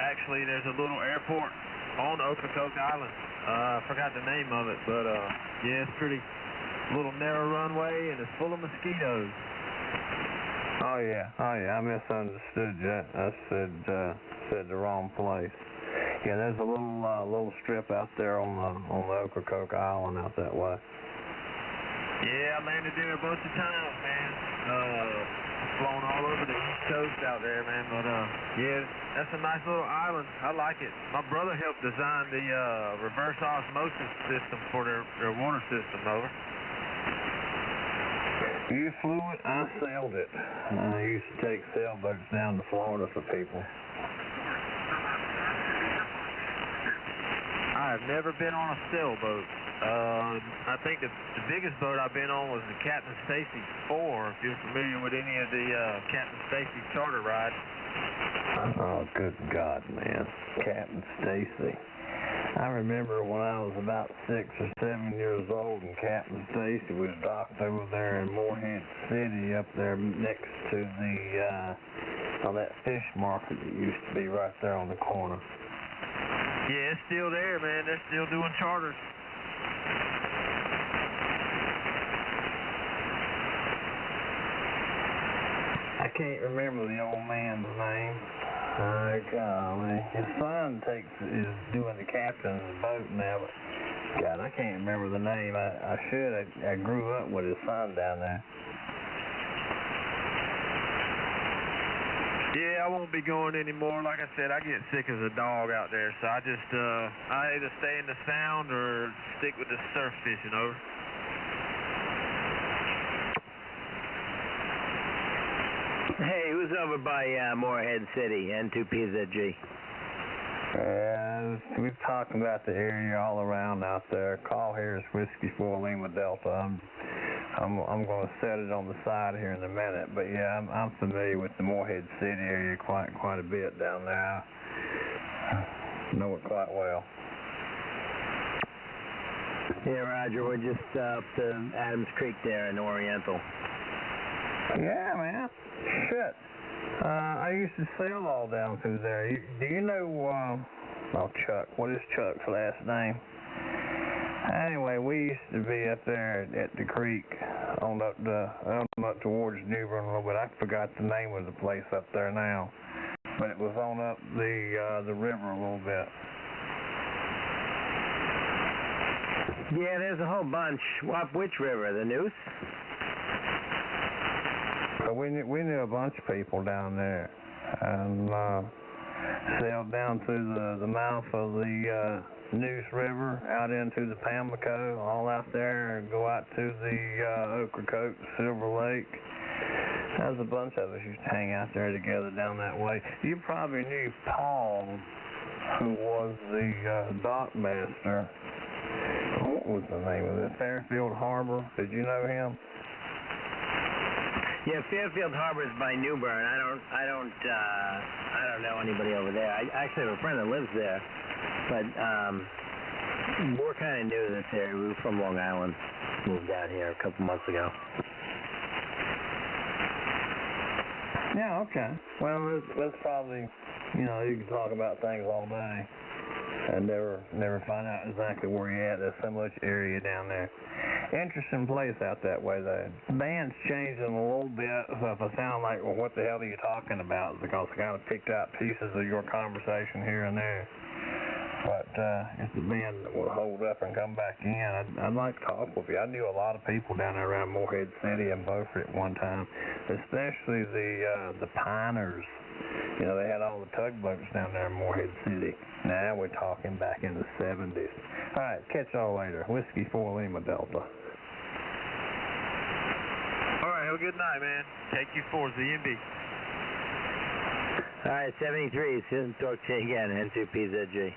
actually, there's a little airport on Ocracoke Island. I forgot the name of it, but yeah, it's pretty little narrow runway, and it's full of mosquitoes. Oh yeah, I misunderstood you. I said the wrong place. Yeah, there's a little strip out there on the Ocracoke Island out that way. Yeah, I landed there a bunch of times, man. Flown all over the East Coast out there, man. But yeah, that's a nice little island. I like it. My brother helped design the reverse osmosis system for their water system, over. You flew it, I sailed it. I used to take sailboats down to Florida for people. I have never been on a sailboat. I think the biggest boat I've been on was the Captain Stacy 4, if you're familiar with any of the Captain Stacy charter rides. Oh, good God, man. Captain Stacy. I remember when I was about 6 or 7 years old, and Captain Stacy was docked over there in Morehead City up there next to that fish market that used to be right there on the corner. Yeah, it's still there, man. They're still doing charters. can't remember the old man's name. Golly. His son is doing the captain's boat now, but God, I can't remember the name. I should. I grew up with his son down there. Yeah, I won't be going anymore. Like I said, I get sick as a dog out there, so I just, I either stay in the sound or stick with the surf fishing, over. Hey, who's over by Morehead City, N2PZG? Yeah, we've talked about the area all around out there. Call here is Whiskey 4 Lima Delta. I'm going to set it on the side here in a minute, but yeah, I'm familiar with the Morehead City area quite a bit down there. I know it quite well. Yeah, Roger, we're just up to Adams Creek there in Oriental. Yeah, man. Shit. I used to sail all down through there. Do you know, Chuck. What is Chuck's last name? Anyway, we used to be up there at the creek, on up towards New Bern a little bit. I forgot the name of the place up there now, but it was on up the river a little bit. Yeah, there's a whole bunch. Up which river? The Neuse? We knew a bunch of people down there, and sailed down through the mouth of the Neuse River, out into the Pamlico, all out there, and go out to the Ocracoke, Silver Lake. There's a bunch of us used to hang out there together down that way. You probably knew Paul, who was the dock master. What was the name of it? Fairfield Harbor. Did you know him? Yeah, Fairfield Harbor's by New Bern. I don't know anybody over there. I actually have a friend that lives there, but we're kind of new to this area. We were from Long Island, moved out here a couple months ago. Yeah, okay. Well, let's probably, you can talk about things all day and never find out exactly where you're at. There's so much area down there. Interesting place out that way, though. The band's changing a little bit, so if I sound like, well, what the hell are you talking about? It's because I kind of picked out pieces of your conversation here and there. But if the band will hold up and come back in, I'd like to talk with you. I knew a lot of people down there around Morehead City and Beaufort at one time, especially the Piners. They had all the tugboats down there in Morehead City. Now we're talking back in the 70s. All right, catch y'all later. Whiskey 4 Lima Delta. All right, have a good night, man. KQ4 ZMB. All right, 73. Soon talk to you again, N2PZG.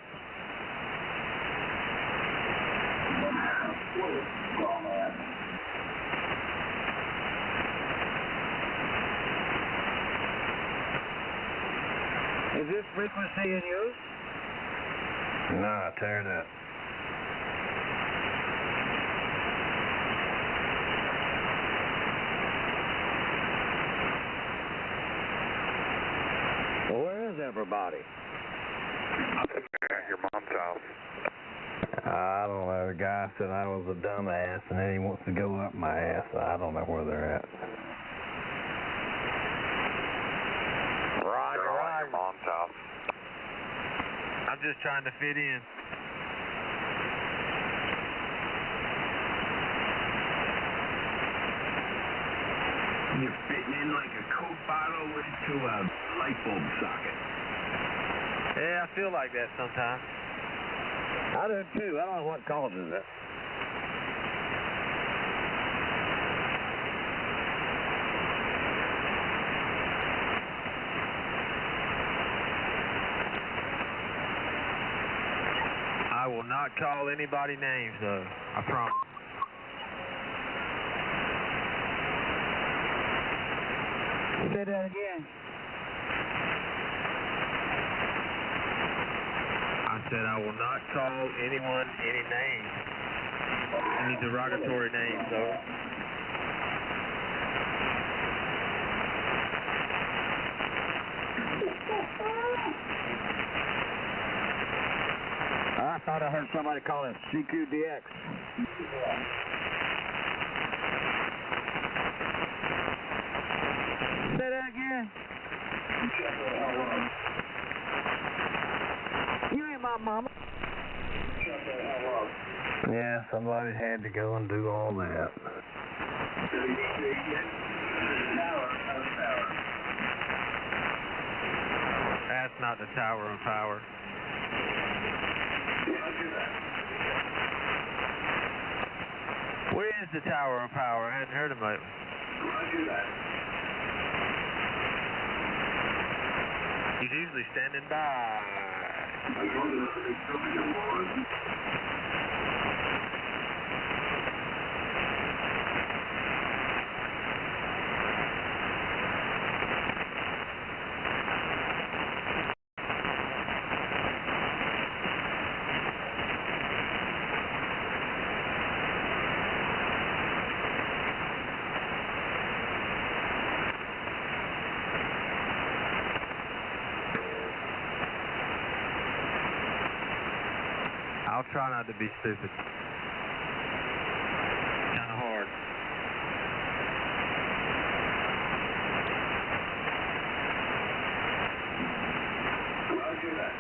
Is this frequency in use? Nah, tear that. Well, where is everybody? At your mom's house. I don't know. The guy said I was a dumbass, and then he wants to go up my ass. I don't know where they're at. Roger, at your mom's house. I'm just trying to fit in. You're fitting in like a Coke bottle into a light bulb socket. Yeah, I feel like that sometimes. I do too. I don't know what causes it. I will not call anybody names, though. I promise. Say that again. I said I will not call anyone any names. Any derogatory names, though. I thought I heard somebody call him CQDX. Say that again. up, Mama? Shut the hell up. Yeah, somebody had to go and do all that. That's not the Tower of Power. Where is the Tower of Power? I hadn't heard him lately. Roger that. He's usually standing by. I'll try not to be stupid. Kind of hard. Roger that.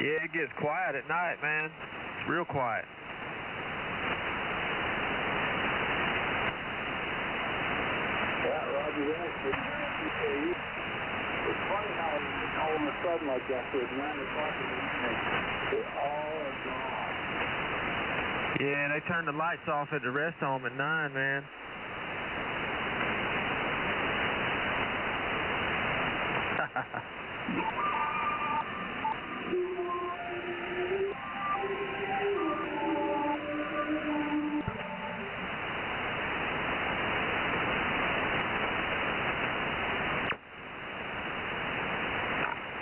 Yeah, it gets quiet at night, man. Real quiet. Yeah, Roger that. It's funny how all of a sudden, like after 9 o'clock in the evening, they all are gone. Yeah, they turn the lights off at the rest home at 9, man.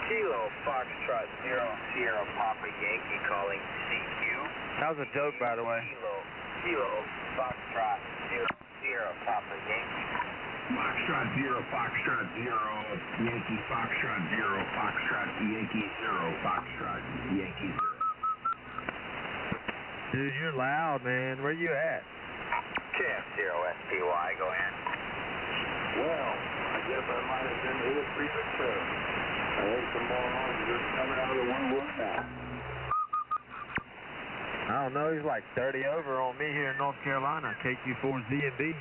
Kilo Foxtrot 0 Sierra Papa Yankee calling CQ. That was a joke, by the way. Kilo Foxtrot 0 Sierra Papa Yankee. Foxtrot 0, Foxtrot 0, Yankee, Foxtrot 0, Foxtrot, Yankee 0, Foxtrot, Yankee 0. Dude, you're loud, man. Where you at? KX2U HamRadio, go ahead. Well, I guess I might have been hit premature. I heard some more orange just coming out of the one wood now. I don't know. He's like 30 over on me here in North Carolina. KQ4Z&B.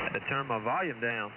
Had to turn my volume down.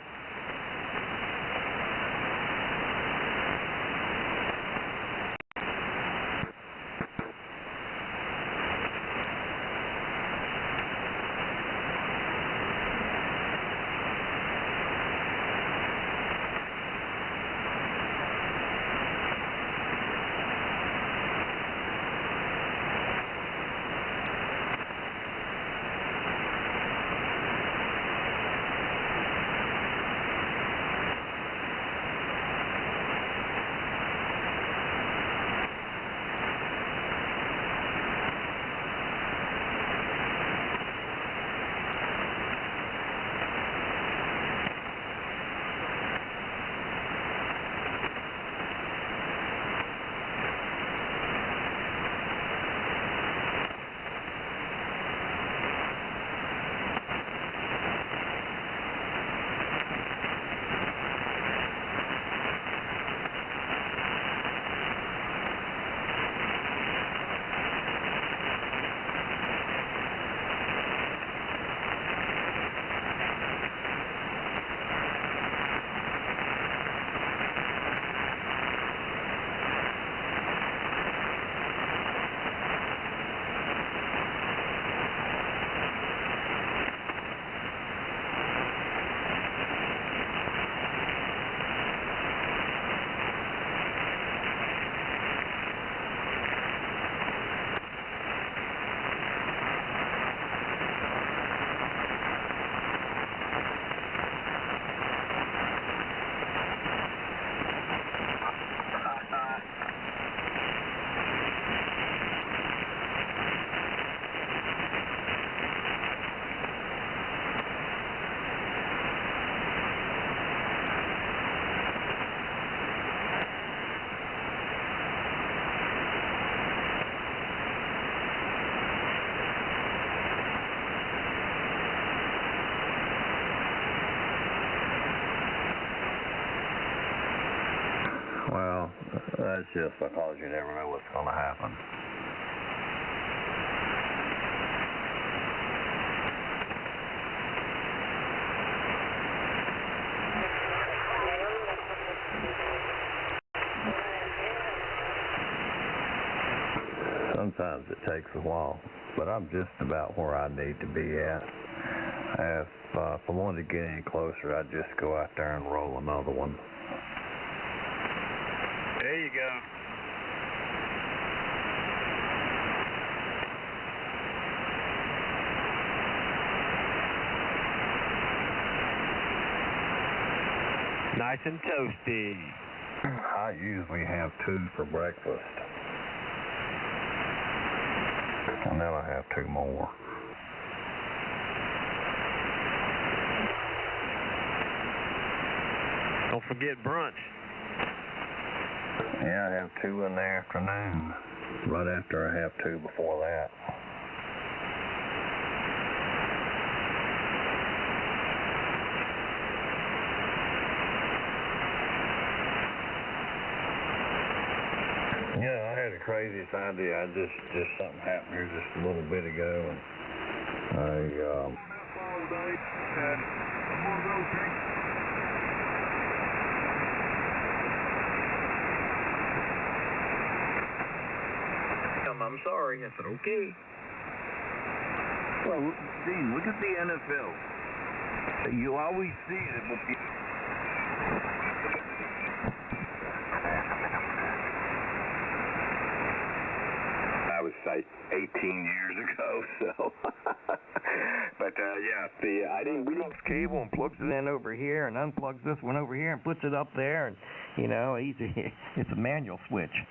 Well, that's just because you never know what's going to happen. Sometimes it takes a while, but I'm just about where I need to be at. If I wanted to get any closer, I'd just go out there and roll another one. There you go. Nice and toasty. I usually have 2 for breakfast. And then I have 2 more. Don't forget brunch. Yeah, I have 2 in the afternoon. Right after I have 2 before that. Yeah, I had the craziest idea. Just something happened here just a little bit ago, and I'm sorry. I said, okay. Well, Dean, look at the NFL. You always see it. I was like 18 years ago, so. But yeah, we didn't Cable and plugs it in over here and unplugs this one over here and puts it up there, and it's a manual switch.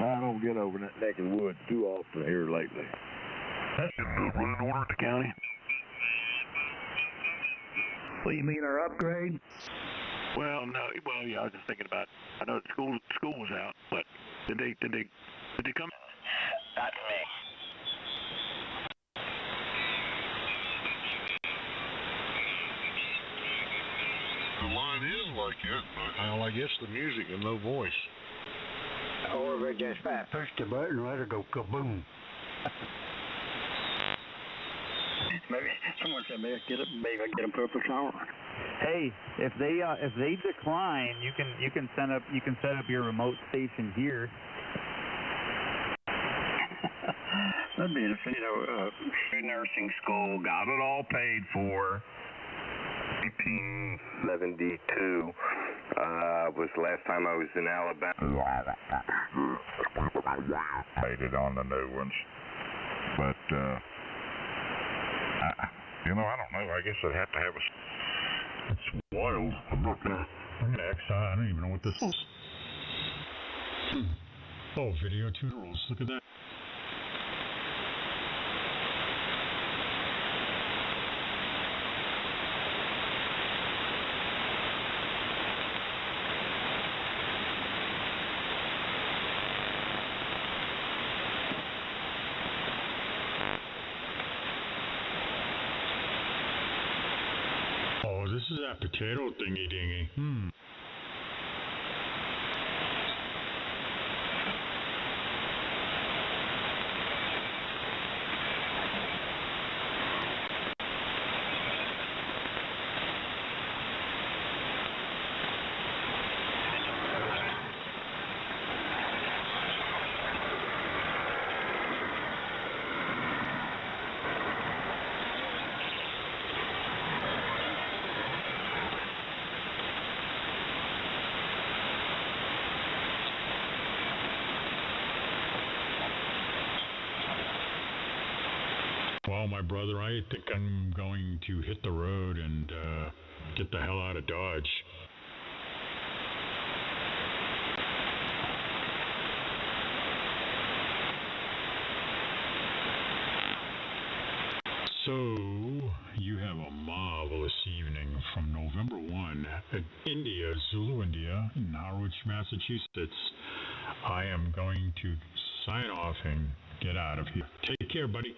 I don't get over that neck of wood too often here lately. That's just a running order at the county. What do you mean, our upgrade? Well, no. Well, yeah. I was just thinking about. I know school was out, but did they come? That's me. The line is like that, but I guess the music and no voice. Or they just push the button and let it go kaboom. Maybe someone said maybe I get a purple shower. Hey, if they decline, you can set up your remote station here. That'd be nursing school, got it all paid for. 1872 was the last time I was in Alabama. Painted on the new ones, but I don't know. I guess I'd have to have a. It's wild. I don't even know what this is. Oh, video tutorials. Look at that. Oh, this is that potato thingy-dingy. Well, my brother, I think I'm going to hit the road and get the hell out of Dodge. So, you have a marvelous evening from November 1 at India, Zulu India, in Norwich, Massachusetts. I am going to sign off and get out of here. Take care, buddy.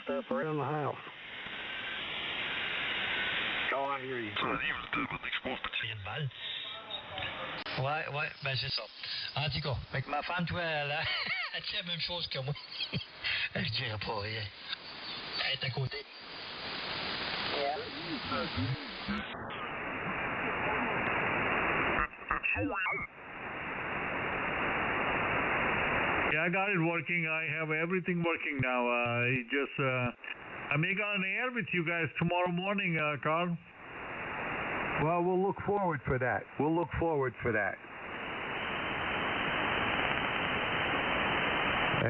stuff around the house. Oh, I hear you. Ouais, ben c'est ça. En tout cas, fait que ma femme, toi, elle dit la même chose que moi. Je dirais pas rien. Elle est à côté. Yeah, I got it working. I have everything working now. I may go on air with you guys tomorrow morning, Carl. Well, we'll look forward for that.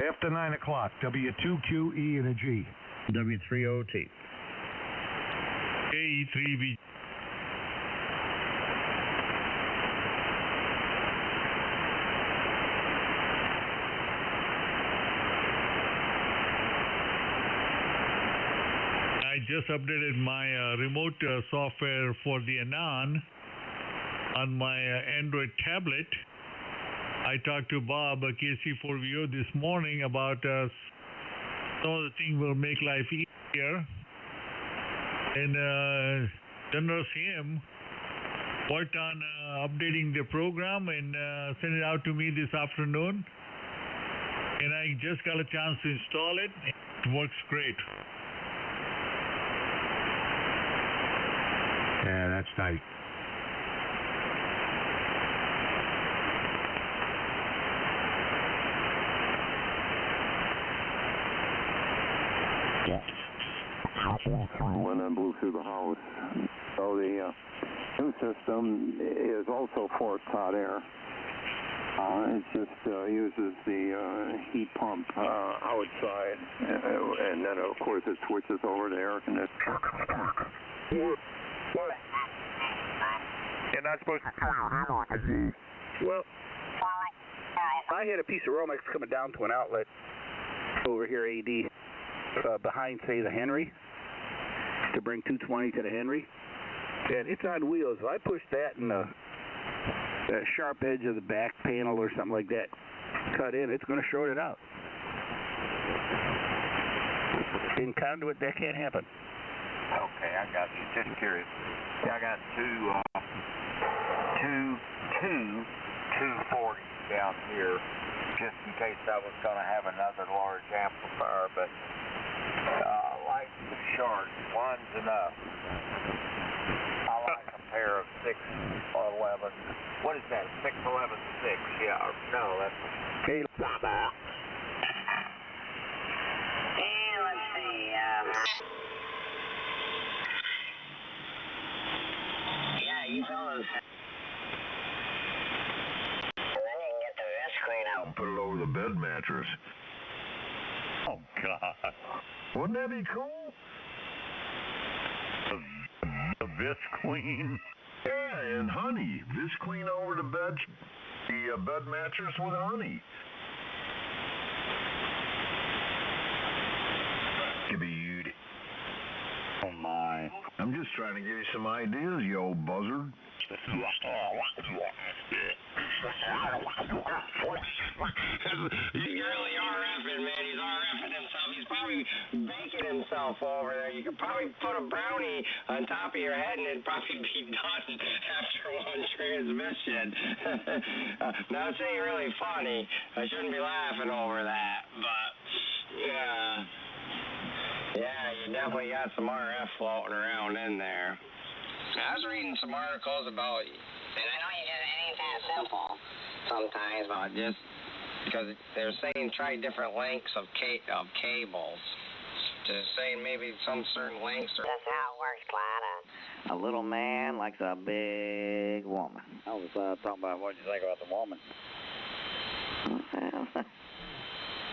After 9 o'clock, W2QE and a G. W3OT. KE3V. I just updated my remote software for the Anon on my Android tablet. I talked to Bob, KC4VO, this morning about some of the things will make life easier. And General CM worked on updating the program and sent it out to me this afternoon. And I just got a chance to install it. It works great. Yeah, that's nice. When I blew through the house. So the new system is also forced hot air. It just uses the heat pump outside, and then of course it switches over to air conditioning. You're not supposed to. Well, I had a piece of Romex coming down to an outlet over here, AD, behind, say, the Henry, to bring 220 to the Henry. And it's on wheels. If I push that and the sharp edge of the back panel or something like that cut in, it's going to short it out. In conduit, that can't happen. Okay, I got you. Just curious. Yeah, I got two 240s down here, just in case I was going to have another large amplifier, but like the short, one's enough. I like a pair of 611. What is that? 611-6? Yeah. No, that's. Hey, let's see. Yeah, you fellas. And then you can get the vest clean out. Put it over the bed mattress. Oh, God. Wouldn't that be cool? The Visqueen. Yeah, and honey. Visqueen over the bed mattress with honey. Beauty. Oh, my. I'm just trying to give you some ideas, you old buzzard. He's really RFing, man. He's RFing himself. He's probably baking himself over there. You could probably put a brownie on top of your head and it'd probably be done after one transmission. Now, it's ain't really funny. I shouldn't be laughing over that, but, yeah, you definitely got some RF floating around in there. I was reading some articles about, and I know it ain't that simple sometimes, but just because they're saying try different lengths of cables. Just saying maybe some certain lengths. That's how it works, Clyde. A little man likes a big woman. I was talking about what you think about the woman.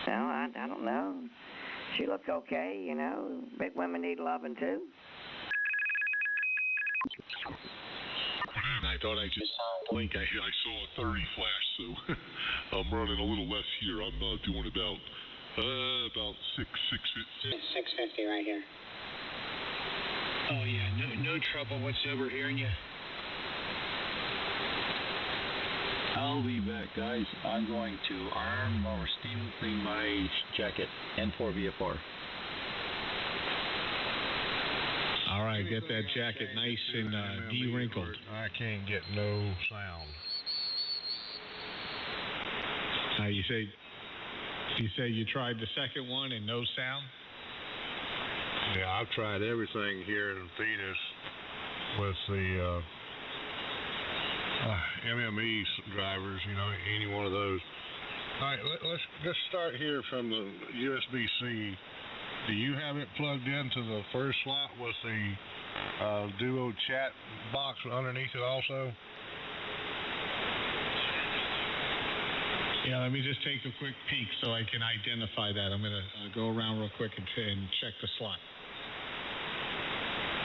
Well, I don't know. She looks okay, you know. Big women need loving, too. I thought I just blink. I saw a 30 flash, so I'm running a little less here. I'm doing about 650. 650 right here. Oh yeah, no trouble whatsoever hearing you. I'll be back, guys. I'm going to arm or steam clean my jacket, N4 VFR. try to get that jacket nice and de-wrinkled. I can't get no sound. You say you tried the second one and no sound? Yeah, I've tried everything here in Phoenix with the MME drivers, any one of those. All right, let's start here from the USB-C. Do you have it plugged into the first slot with the Duo chat box underneath it also? Yeah, let me just take a quick peek so I can identify that. I'm going to go around real quick and check the slot.